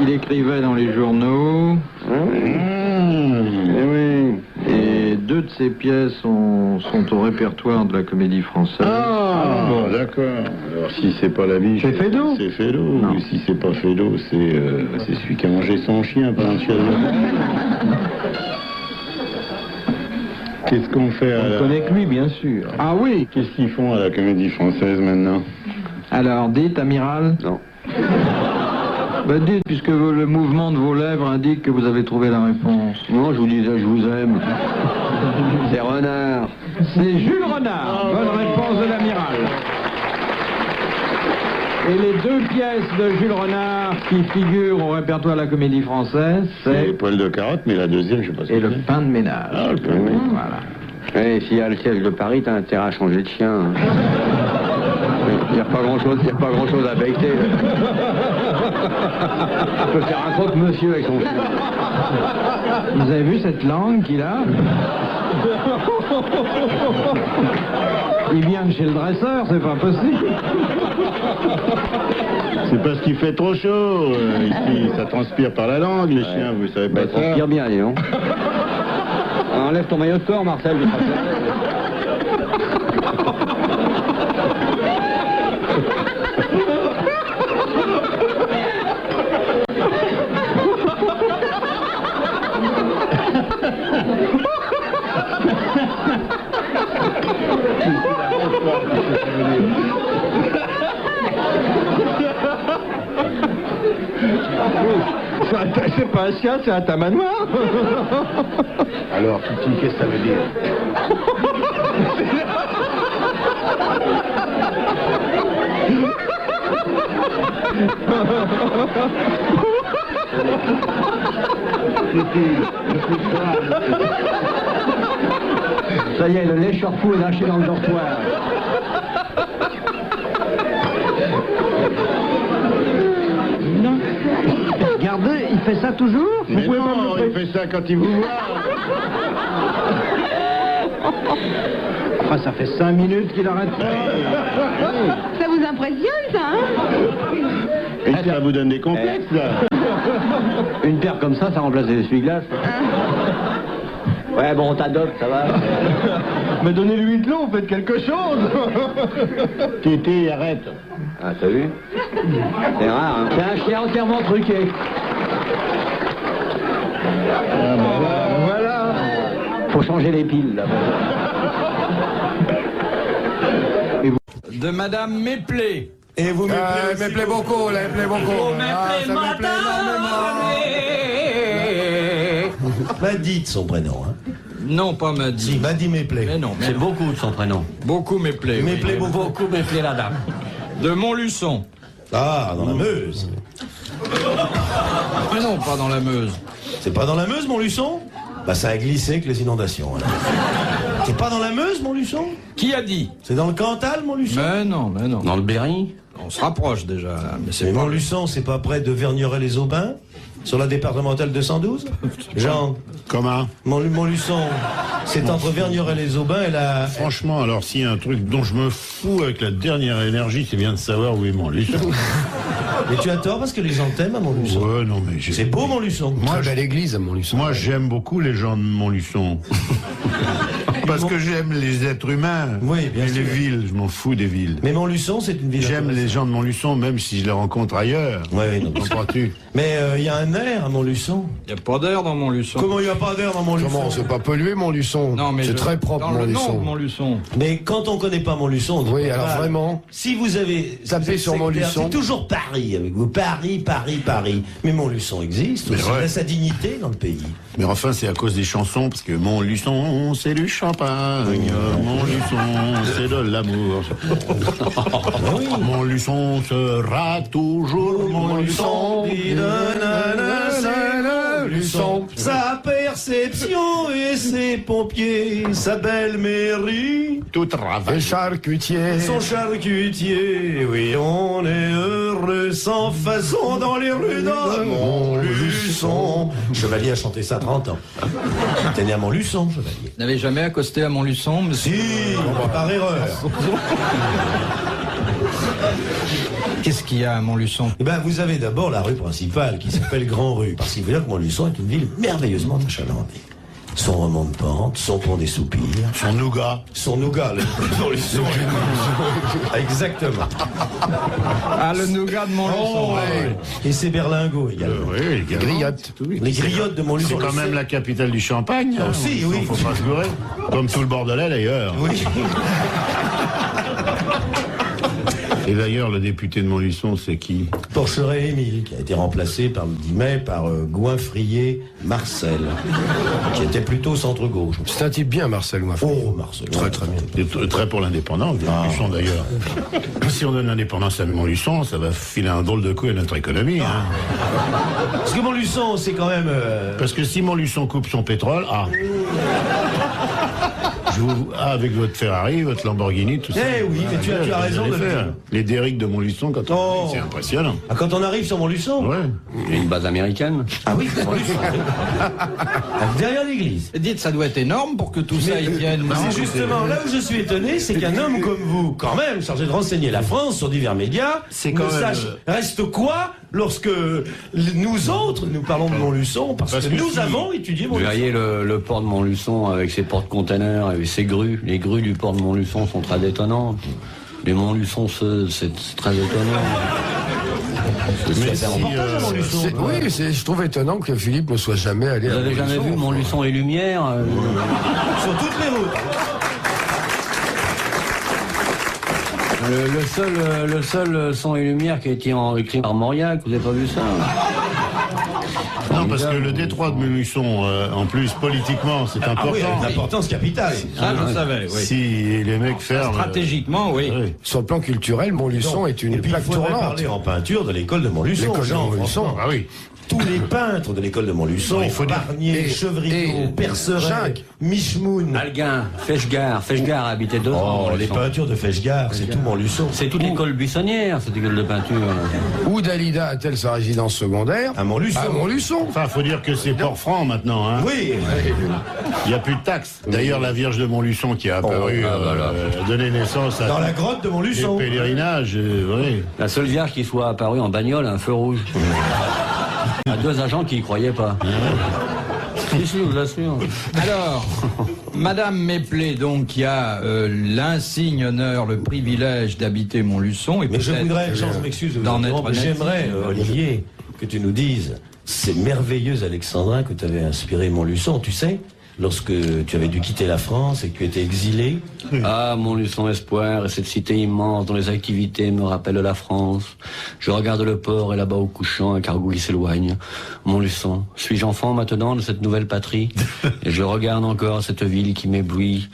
Il écrivait dans les journaux. Oui. Et 2 de ces pièces sont au répertoire de la Comédie Française. Ah, bon, d'accord. Alors si c'est pas la biche, C'est Feydeau. C'est Feydeau. Ou si c'est pas Feydeau, c'est celui qui a mangé son chien pendant le chien. Qu'est-ce qu'on fait à la... On connaît que lui, bien sûr. Ah oui. Qu'est-ce qu'ils font à la Comédie Française maintenant? Alors, dites, amiral. Non. Ben dites, puisque le mouvement de vos lèvres indique que vous avez trouvé la réponse. Non, je vous disais, je vous aime. C'est Renard. C'est Jules Renard. Bonne réponse de l'amiral. Et les deux pièces de Jules Renard qui figurent au répertoire de la Comédie Française, c'est... Poil de carotte, mais la deuxième, je sais pas ce Et que le c'est. pain de ménage. Ah, le pain de ménage. Voilà. Eh, s'il y a le siège de Paris, t'as intérêt à changer de chien. Il n'y a pas grand-chose à becter. On peut faire un croque-monsieur avec son chien. Vous avez vu cette langue qu'il a? Il vient de chez le dresseur, c'est pas possible. C'est parce qu'il fait trop chaud. Ici, ça transpire par la langue, les chiens, vous savez pas Ça ça. transpire bien, dis donc. Enlève ton maillot de sport, Marcel. Je crois. C'est pas un chien, c'est un tamanoir. Alors, Titi, qu'est-ce que ça veut dire? Ça y est, le lèche-fou est lâché dans le dortoir. Non. Regardez, il fait ça toujours. Mais non, il fait ça quand il vous voit. Enfin, ça fait 5 minutes qu'il arrête pas. Ça vous impressionne, ça, hein? Et ça vous donne des complexes, là. Une paire comme ça remplace les essuie-glaces. Ouais, bon, on t'adopte, ça va. Mais donnez-lui de l'eau, faites quelque chose. Titi, arrête. Ah, t'as vu? C'est rare, hein? C'est un chien entièrement truqué. Ah, bah, Voilà. Faut changer les piles, là. De Madame Méplé. Et vous Il me plaît beaucoup, là, il me plaît beaucoup. Ça me plaît énormément. Pas dit de son prénom, hein. Non, pas Madi. Si, Madi Méplé. Mais non, mais C'est beaucoup de son prénom. beaucoup Méplé. oui. Méplé, beaucoup Méplé, la dame. De Montluçon. Ah, dans la Meuse. Ah non, pas dans la Meuse. C'est pas dans la Meuse, Montluçon? Bah, ça a glissé avec les inondations. Là. C'est pas dans la Meuse, Montluçon? Qui a dit? C'est dans le Cantal, Montluçon? Mais non, mais non. Dans le Berry? On se rapproche déjà, là, mais c'est Mais pas... Montluçon, c'est pas près de Vergneret-les-Aubins? Sur la départementale 212? Jean? Comment? Montluçon, c'est entre Vergneret-les-Aubins et la... Franchement, alors s'il y a un truc dont je me fous avec la dernière énergie, c'est bien de savoir où est Montluçon. Mais tu as tort parce que les gens t'aiment à Montluçon. Ouais, non, mais C'est beau, Montluçon. Très belle église à Montluçon. Moi, j'aime beaucoup les gens de Montluçon. Parce que j'aime les êtres humains. Oui, bien et sûr. les villes, je m'en fous des villes. Mais Montluçon, c'est une ville... J'aime les gens de Montluçon, même si je les rencontre ailleurs. Ouais, non, Comprends-tu? mais il y a un air à Montluçon. Il n'y a pas d'air dans Montluçon. Comment il n'y a pas d'air dans Montluçon? Comment? C'est pas pollué, Montluçon. Non, mais c'est très propre, dans le nom de Montluçon. Montluçon. Mais quand on connaît pas Montluçon, on dit Oui, pas alors mal. vraiment. Si vous avez Tapez sur Montluçon. c'est toujours Paris avec vous. Paris. Mais Montluçon existe. Mais aussi. ouais. Il a sa dignité dans le pays. Mais enfin, c'est à cause des chansons, parce que Montluçon, c'est du champagne. Montluçon, c'est de l'amour. Montluçon sera toujours Montluçon. Montluçon. Sa perception et ses pompiers, sa belle mairie, Tout travail. Et charcutier. son charcutier. Oui, on est heureux sans façon dans les rues de Montluçon. Chevalier a chanté ça 30 ans. T'es né à Montluçon, Chevalier. Vous n'avez jamais accosté à Montluçon, monsieur? Si, par erreur. Qu'est-ce qu'il y a à Montluçon? Eh ben, vous avez d'abord la rue principale qui s'appelle Grand Rue, parce qu'il faut dire que Montluçon est une ville merveilleusement achalandée. son remont de pente, son pont des soupirs. Son nougat. Son nougat, le Montluçon. Exactement. Ah, le nougat de Montluçon. Ouais. Et ses berlingots également. Oui, Les griottes. Les griottes de Montluçon. C'est quand même la capitale du champagne. Ah, aussi, oui. Faut pas se gourer. Comme tout le Bordelais d'ailleurs. Oui. Et d'ailleurs, le député de Montluçon, c'est qui? Porcheret-Émile, qui a été remplacé par le 10 mai par Goinfrier-Marcel, qui était plutôt centre-gauche. C'est un type bien, Marcel Goinfrier. Oh, Marcel. Très, très bien. Et très pour l'indépendance de Montluçon d'ailleurs. Si on donne l'indépendance à Montluçon, ça va filer un drôle de coup à notre économie. Hein. Parce que Montluçon, c'est quand même... Parce que si Montluçon coupe son pétrole, avec votre Ferrari, votre Lamborghini, tout ça. Eh oui, mais tu as raison de le dire. Les Derrick de Montluçon, quand on c'est impressionnant. Ah, quand on arrive sur Montluçon? Ouais. Il y a une base américaine. Ah oui, Montluçon. Derrière l'église. Dites, ça doit être énorme pour que tout ça y vienne. C'est justement là où je suis étonné, c'est qu'un homme comme vous, quand même, chargé de renseigner la France sur divers médias, reste quoi lorsque nous autres, nous parlons de Montluçon, parce que nous avons étudié Montluçon. Vous voyez le port de Montluçon avec ses porte-containers et ses grues. Les grues du port de Montluçon sont très étonnantes. Les Montluçon, c'est très étonnant. Oui, je trouve étonnant que Philippe ne soit jamais allé à Montluçon. Vous n'avez jamais vu Montluçon et Lumière Sur toutes les routes. Le seul son et lumière qui a été écrit par Mauriac, vous n'avez pas vu ça? Non, parce que le détroit de Montluçon, en plus, politiquement, c'est important. Oui, une importance capitale. Ça, je savais, oui. Si les mecs ferment... Stratégiquement, oui. Sur le plan culturel, Montluçon est une plaque tournante. Il faudrait parler en peinture de l'école de Montluçon. L'école de Montluçon. Ah oui. Tous les peintres de l'école de Montluçon, Barnier, Chevriot, Perceret, Michemoun, Alguin, Fechgard a habité 2 ans. Oh, les peintures de Fechgard, c'est tout Montluçon. C'est toute l'école buissonnière, cette école de peinture. Où Dalida a-t-elle sa résidence secondaire? À Montluçon. À Montluçon. Enfin, faut dire que c'est Port-Franc maintenant, hein. Oui. Il n'y a plus de taxes. D'ailleurs, la Vierge de Montluçon qui a apparu, a donné naissance à... Dans la grotte de Montluçon. Les pèlerinages, oui. La seule Vierge qui soit apparue en bagnole, un feu rouge. Il y a 2 agents qui y croyaient pas. Si, je vous assure. Alors, Madame Méplé, donc, qui a l'insigne honneur, le privilège d'habiter Montluçon. Et mais je voudrais, je m'excuse, j'aimerais, Olivier, que tu nous dises ces merveilleux alexandrins que tu avais inspiré Montluçon, tu sais, lorsque tu avais dû quitter la France et que tu étais exilé. Ah, Montluçon Espoir et cette cité immense dont les activités me rappellent la France. Je regarde le port et là-bas au couchant un cargo qui s'éloigne. Montluçon, suis-je enfant maintenant de cette nouvelle patrie? Et je regarde encore cette ville qui m'éblouit.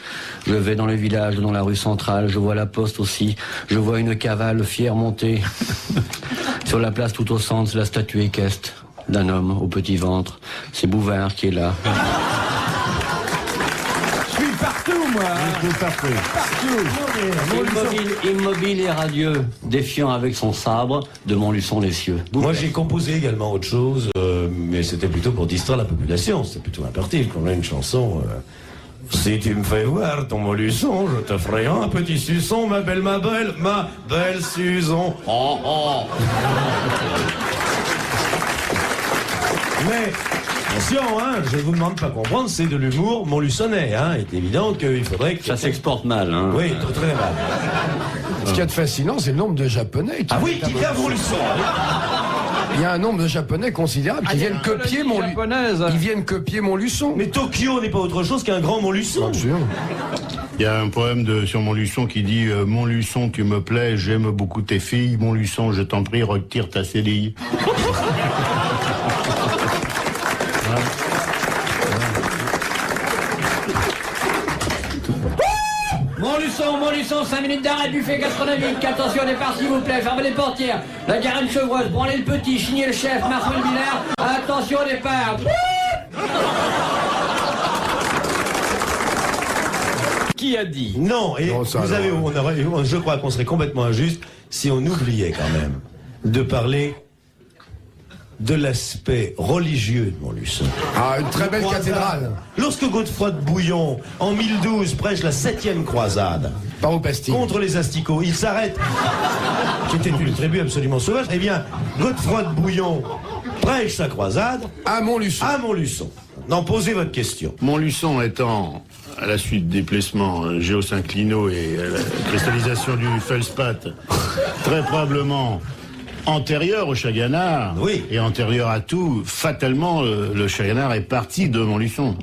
Je vais dans le village, dans la rue centrale, je vois la poste aussi. Je vois une cavale fière monter. Sur la place tout au centre, c'est la statue équestre d'un homme au petit ventre. C'est Bouvard qui est là. Partout, moi. Partout. Immobile et radieux, défiant avec son sabre de Montluçon les cieux. Moi, j'ai composé également autre chose, mais c'était plutôt pour distraire la population. C'était plutôt imparti. On a une chanson. Si tu me fais voir ton Montluçon, je te ferai un petit suçon, ma belle Susan. Oh, oh. Mais attention, hein, je vous demande pas comprendre, c'est de l'humour montluçonnais, hein. Il est évident qu'il faudrait que... Ça s'exporte mal, hein. Oui, très mal. Ce qu'il y a de fascinant, c'est le nombre de Japonais qui viennent à Montluçon. Il y a un nombre de Japonais considérable qui viennent copier Montluçon. Ils viennent copier Montluçon. Mais Tokyo n'est pas autre chose qu'un grand Montluçon. Bien sûr. Il y a un poème sur Montluçon qui dit Montluçon, tu me plais, j'aime beaucoup tes filles. Montluçon, je t'en prie, retire ta cédille. Montluçon, 5 minutes d'arrêt, buffet gastronomique. Attention, départ s'il vous plaît, fermez les portières. La garenne chevreuse, branlez le petit, chignez le chef, Marcel Villard. Attention, départ. Qui a dit? Non, et non, ça, je crois qu'on serait complètement injuste si on oubliait quand même de parler de l'aspect religieux de Montluçon. Ah, une très belle cathédrale. Lorsque Godefroy de Bouillon, en 1012, prêche la 7e croisade contre les asticots, il s'arrête, qui était une tribu absolument sauvage, eh bien, Godefroy de Bouillon prêche sa croisade à Montluçon. Non, posez votre question. Montluçon étant, à la suite des placements géosynclinaux et la cristallisation du feldspath, très probablement antérieur au Chaganard, oui, et antérieur à tout, fatalement, le Chaganard est parti de Montluçon.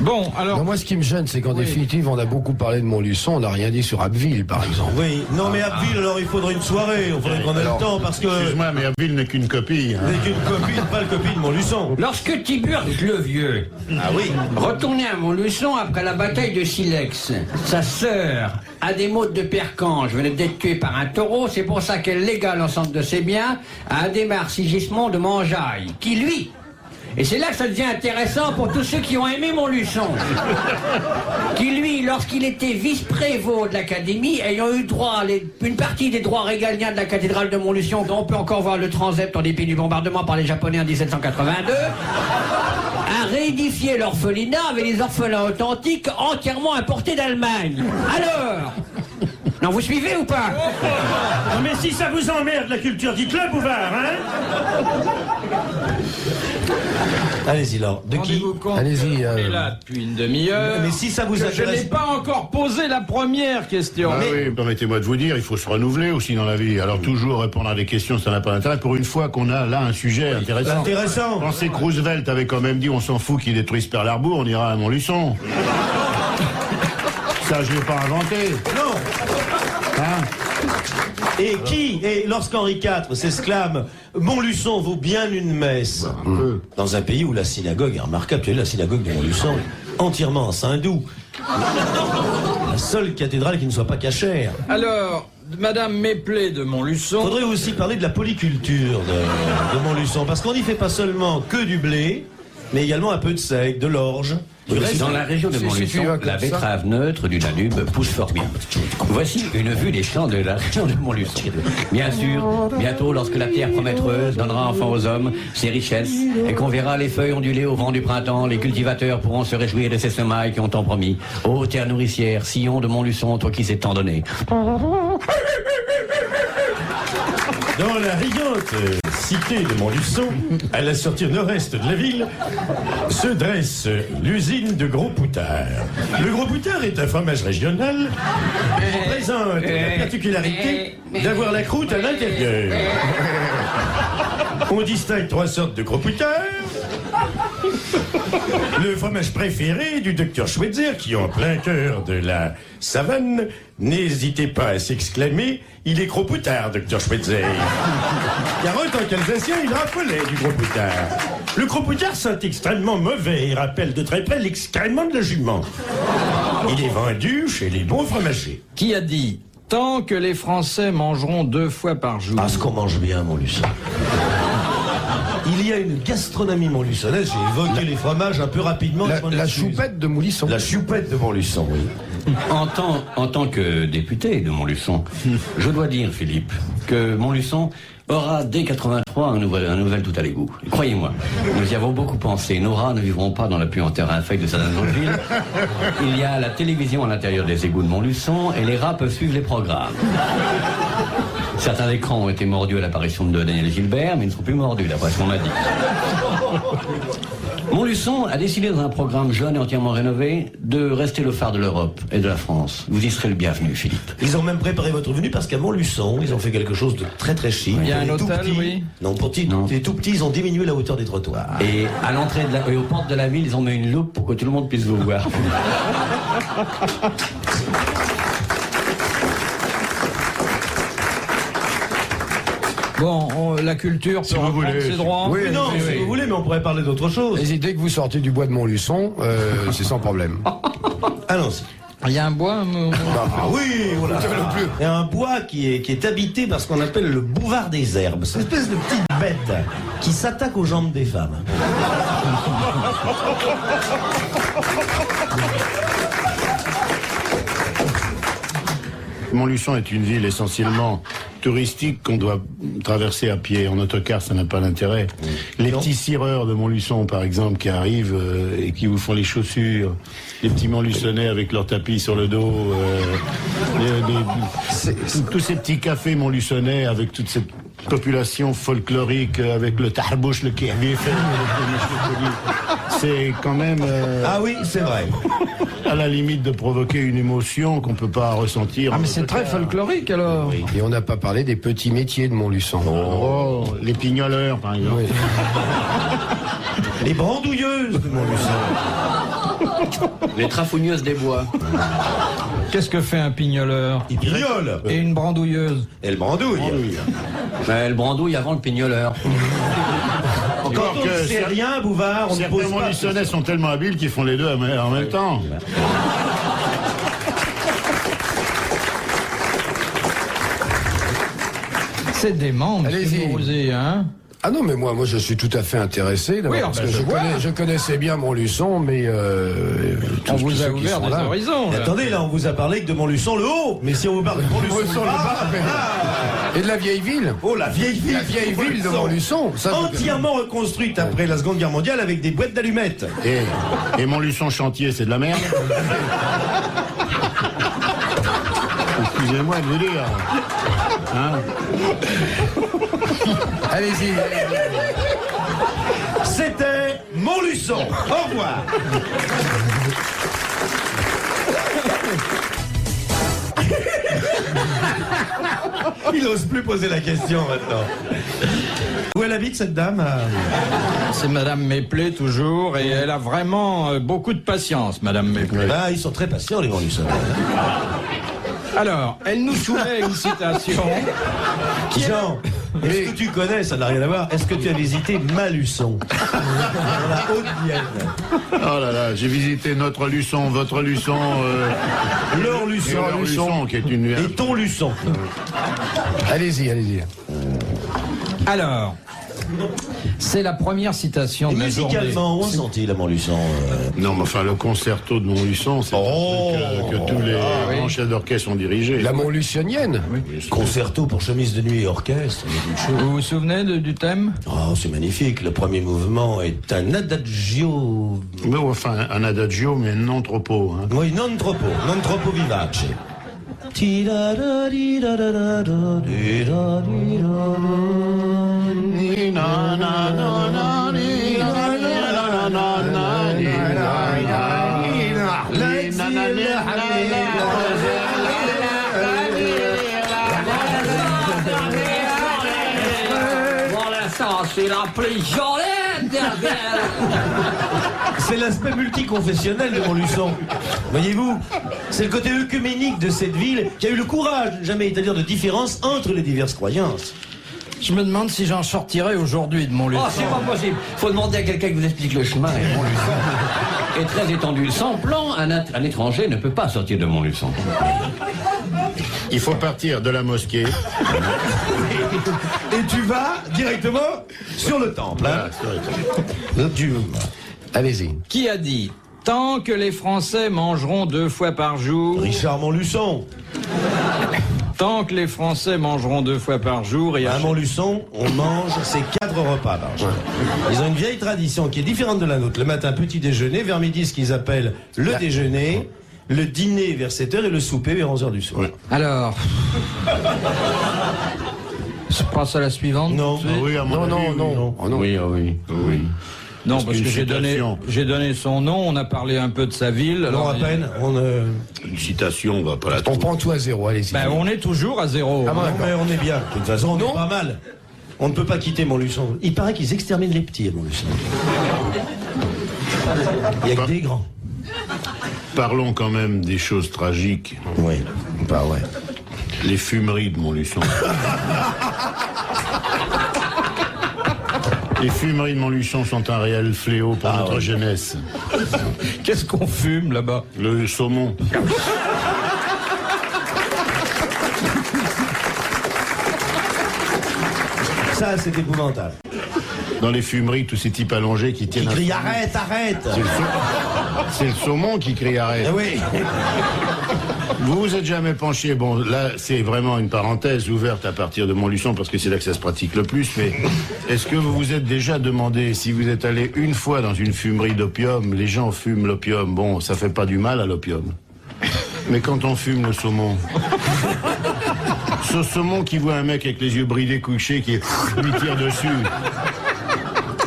Bon, alors... Non, moi, ce qui me gêne, c'est qu'en définitive, on a beaucoup parlé de Montluçon, on n'a rien dit sur Abbeville, par exemple. Oui, non, mais Abbeville, alors, il faudrait une soirée, on faudrait qu'on ait le temps, parce que... Excuse-moi, mais Abbeville n'est qu'une copie. Hein. N'est qu'une copie, pas le copie de Montluçon. Lorsque Tiburce le Vieux retournait à Montluçon après la bataille de Silex, sa sœur, Adémote de Percange, venait d'être tuée par un taureau, c'est pour ça qu'elle légua l'ensemble de ses biens à Adhémar Sigismond de Mangeaille, qui, lui... Et c'est là que ça devient intéressant pour tous ceux qui ont aimé Montluçon. Qui, lui, lorsqu'il était vice-prévôt de l'Académie, ayant eu droit à une partie des droits régaliens de la cathédrale de Montluçon, dont on peut encore voir le transept en dépit du bombardement par les Japonais en 1782, a réédifié l'orphelinat avec des orphelins authentiques entièrement importés d'Allemagne. Alors... Non, vous suivez ou pas? Non, mais si ça vous emmerde, la culture, dites-le, Bouvard, hein? Allez-y, Laure. De qui? Allez-y. On est là depuis une demi-heure. Mais si ça vous intéresse... Je n'ai pas encore posé la première question. Ah oui, permettez-moi de vous dire, il faut se renouveler aussi dans la vie. Alors toujours répondre à des questions, ça n'a pas d'intérêt. Pour une fois qu'on a là un sujet intéressant. Intéressant. Pensez que Roosevelt avait quand même dit, on s'en fout qu'ils détruisent Pearl Harbor, on ira à Montluçon. Ça, je l'ai pas inventé. Non. Hein? Et lorsqu'Henri IV s'exclame « Montluçon vaut bien une messe », dans un pays où la synagogue est remarquable, tu sais, la synagogue de Montluçon, entièrement en saindoux, la seule cathédrale qui ne soit pas cachère. Alors, Madame Méplé de Montluçon... Faudrait aussi parler de la polyculture de Montluçon, parce qu'on n'y fait pas seulement que du blé, mais également un peu de seigle, de l'orge. Dans la région de Montluçon, la betterave neutre du Danube pousse fort bien. Voici une vue des champs de la région de Montluçon. Bien sûr, bientôt, lorsque la pierre prometteuse donnera enfant aux hommes ses richesses et qu'on verra les feuilles onduler au vent du printemps, les cultivateurs pourront se réjouir de ces semailles qui ont tant promis. Ô terre nourricière, sillon de Montluçon, toi qui sais tant donné. Dans la riante cité de Montluçon, à la sortie nord-est de la ville, se dresse l'usine de Gros Poutard. Le Gros Poutard est un fromage régional qui présente la particularité d'avoir la croûte à l'intérieur. On distingue 3 sortes de Gros Poutard. Le fromage préféré du docteur Schweitzer, qui en plein cœur de la savane, n'hésitez pas à s'exclamer « Il est Gros Poutard, docteur Schweitzer !» Car en tant qu'Alsacien, il raffolait du Gros Poutard. Le Gros Poutard sent extrêmement mauvais et rappelle de très près l'excrément de la jument. Il est vendu chez les bons fromagers. Qui a dit « Tant que les Français mangeront 2 fois par jour ». Ah, ce qu'on mange bien, Montluçon. Il y a une gastronomie montluçonnaise, j'ai évoqué les fromages un peu rapidement. La choupette de Montluçon. La choupette de Montluçon, oui. En tant que député de Montluçon, je dois dire, Philippe, que Montluçon aura dès 83 un nouvel tout à l'égout. Croyez-moi, nous y avons beaucoup pensé. Nos rats ne vivront pas dans la puanteur infecte de certaines autres villes. Il y a la télévision à l'intérieur des égouts de Montluçon et les rats peuvent suivre les programmes. Certains écrans ont été mordus à l'apparition de Daniel Gilbert, mais ils ne sont plus mordus, d'après ce qu'on m'a dit. Montluçon a décidé dans un programme jeune et entièrement rénové de rester le phare de l'Europe et de la France. Vous y serez le bienvenu, Philippe. Ils ont même préparé votre venue parce qu'à Montluçon, ils ont fait quelque chose de très très chic. Il y a un Les tout hôtel, petits, oui. Non, les tout petits, ils ont diminué la hauteur des trottoirs. Et à l'entrée et aux portes de la ville, ils ont mis une loupe pour que tout le monde puisse vous voir. Bon, la culture peut reprendre ses droits. Oui, non, oui, si oui. vous voulez, mais on pourrait parler d'autre chose. Et dès que vous sortez du bois de Montluçon, c'est sans problème. Allons-y. Il y a un bois. Ah oui, voilà. Il y a un bois qui est habité par ce qu'on appelle le bouvard des herbes. C'est une espèce de petite bête qui s'attaque aux jambes des femmes. Montluçon est une ville essentiellement touristique qu'on doit traverser à pied. En autocar, ça n'a pas d'intérêt. Les petits cireurs de Montluçon, par exemple, qui arrivent et qui vous font les chaussures, les petits Montluçonnais avec leur tapis sur le dos, tous ces petits cafés Montluçonnais avec toute cette population folklorique avec le tarbouche, le kihvif. C'est quand même... Ah oui, c'est vrai. À la limite de provoquer une émotion qu'on peut pas ressentir. Ah mais c'est très folklorique alors. Oui. Et on n'a pas parlé des petits métiers de Montluçon. Oh, les pignoleurs par exemple. Oui. Les brandouilleuses de Montluçon. Les trafougneuses des bois. Qu'est-ce que fait un pignoleur? Il pignole. Et une brandouilleuse? Elle brandouille. Elle brandouille avant le pignoleur. Quand on ne sait rien, Bouvard, on ne pose Certains pas. Montluçonnais sont tellement habiles qu'ils font les deux en même temps. C'est dément, Allez-y. monsieur Rosé, hein? Ah non, mais moi je suis tout à fait intéressé, Oui, parce que ben, je connaissais bien Montluçon, mais on vous a ouvert des horizons. Mais attendez, là, on vous a parlé que de Montluçon le haut. Mais si on vous parle de Montluçon le bas, et de la vieille ville. Oh, la vieille ville. La vieille ville de Montluçon. Ça, entièrement reconstruite après la Seconde Guerre mondiale avec des boîtes d'allumettes. Et Montluçon chantier, c'est de la merde. Excusez-moi de vous dire. Hein? Allez-y. C'était Montluçon. Au revoir. Il n'ose plus poser la question maintenant. Où elle habite cette dame? C'est Madame Méplé toujours, et elle a vraiment beaucoup de patience, Madame Méplé. Ah, ils sont très patients, les Montluçons. Alors, elle nous soumet une citation. Jean, est-ce que tu connais, ça n'a rien à voir, est-ce que tu as visité Maluçon? Dans la Haute-Vienne. Oh là là, j'ai visité notre Luçon, votre Luçon, leur Luçon, leur Luçon, qui est une... Et ton Luçon. Allez-y, allez-y. Alors, c'est la première citation Et de la journée. musicalement, où en sont-ils à Montluçon? Non, mais enfin, le concerto de Montluçon, c'est un truc que tous les grands chefs d'orchestre ont dirigé. La Montluçonnienne. Oui. Concerto pour chemise de nuit et orchestre. Vous vous souvenez du thème? Oh, c'est magnifique. Le premier mouvement est un adagio. Mais enfin, un adagio, mais non troppo. Hein. Oui, non troppo vivace. C'est la plus jolie derrière. C'est l'aspect multiconfessionnel de Montluçon. Voyez-vous, c'est le côté œcuménique de cette ville qui a eu le courage de ne jamais établir de différence entre les diverses croyances. Je me demande si j'en sortirai aujourd'hui de Montluçon. Oh, c'est pas possible. Faut demander à quelqu'un qui vous explique le chemin. Et Montluçon est très étendu. Sans plan, un étranger ne peut pas sortir de Montluçon. Il faut partir de la mosquée. Et tu vas directement sur le temple. Hein. Allez-y. Qui a dit « Tant que les Français mangeront 2 fois par jour... » Richard Montluçon. Tant que les Français mangeront 2 fois par jour... Et à Montluçon, on mange ces 4 repas par jour. Ils ont une vieille tradition qui est différente de la nôtre. Le matin, petit déjeuner. Vers midi, ce qu'ils appellent le déjeuner. Le dîner vers 7h et le souper vers 11h du soir. Alors... Je passe à la suivante. Non. Ah oui, à mon avis, non. Oh, non. Oui, ah oui. Oui. Non, parce que j'ai donné son nom, on a parlé un peu de sa ville. Non, à peine. Une citation, on va pas la On trouver. prend tout à zéro, allez-y. Ben, on est toujours à 0. Ah bon, Non, d'accord. mais on est bien. De toute façon, on est pas mal. On ne peut pas quitter Montluçon. Il paraît qu'ils exterminent les petits à Montluçon. Il y a que des grands. Parlons quand même des choses tragiques. Oui, bah ouais. Les fumeries de Montluçon. Les fumeries de Montluçon sont un réel fléau pour notre jeunesse. Qu'est-ce qu'on fume là-bas? Le saumon. Ça, c'est épouvantable. Dans les fumeries, tous ces types allongés qui tiennent... Ils crient arrête, arrête. C'est le saumon qui crie arrête. Ah oui. Vous vous êtes jamais penché, bon là c'est vraiment une parenthèse ouverte à partir de Montluçon parce que c'est là que ça se pratique le plus, mais est-ce que vous vous êtes déjà demandé si vous êtes allé une fois dans une fumerie d'opium, les gens fument l'opium, bon ça fait pas du mal à l'opium, mais quand on fume le saumon... Ce saumon qui voit un mec avec les yeux bridés couchés qui lui tire dessus.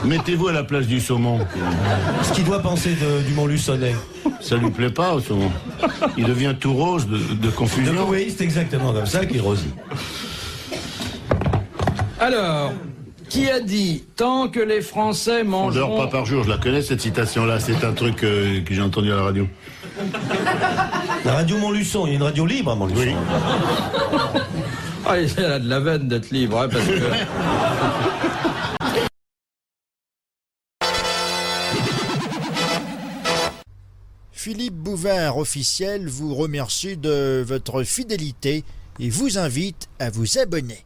Mettez-vous à la place du saumon. Ce qu'il doit penser du Montluçonnais. Ça lui plaît pas au saumon. Il devient tout rose de confusion. Oui, c'est exactement comme ça qu'il rosit. Alors, qui a dit tant que les Français On mangeront... dort pas par jour, je la connais cette citation-là, c'est un truc que j'ai entendu à la radio. La radio Montluçon, il y a une radio libre à Montluçon. Oui. Ah, elle a de la veine d'être libre, hein, parce que... Philippe Bouvard officiel vous remercie de votre fidélité et vous invite à vous abonner.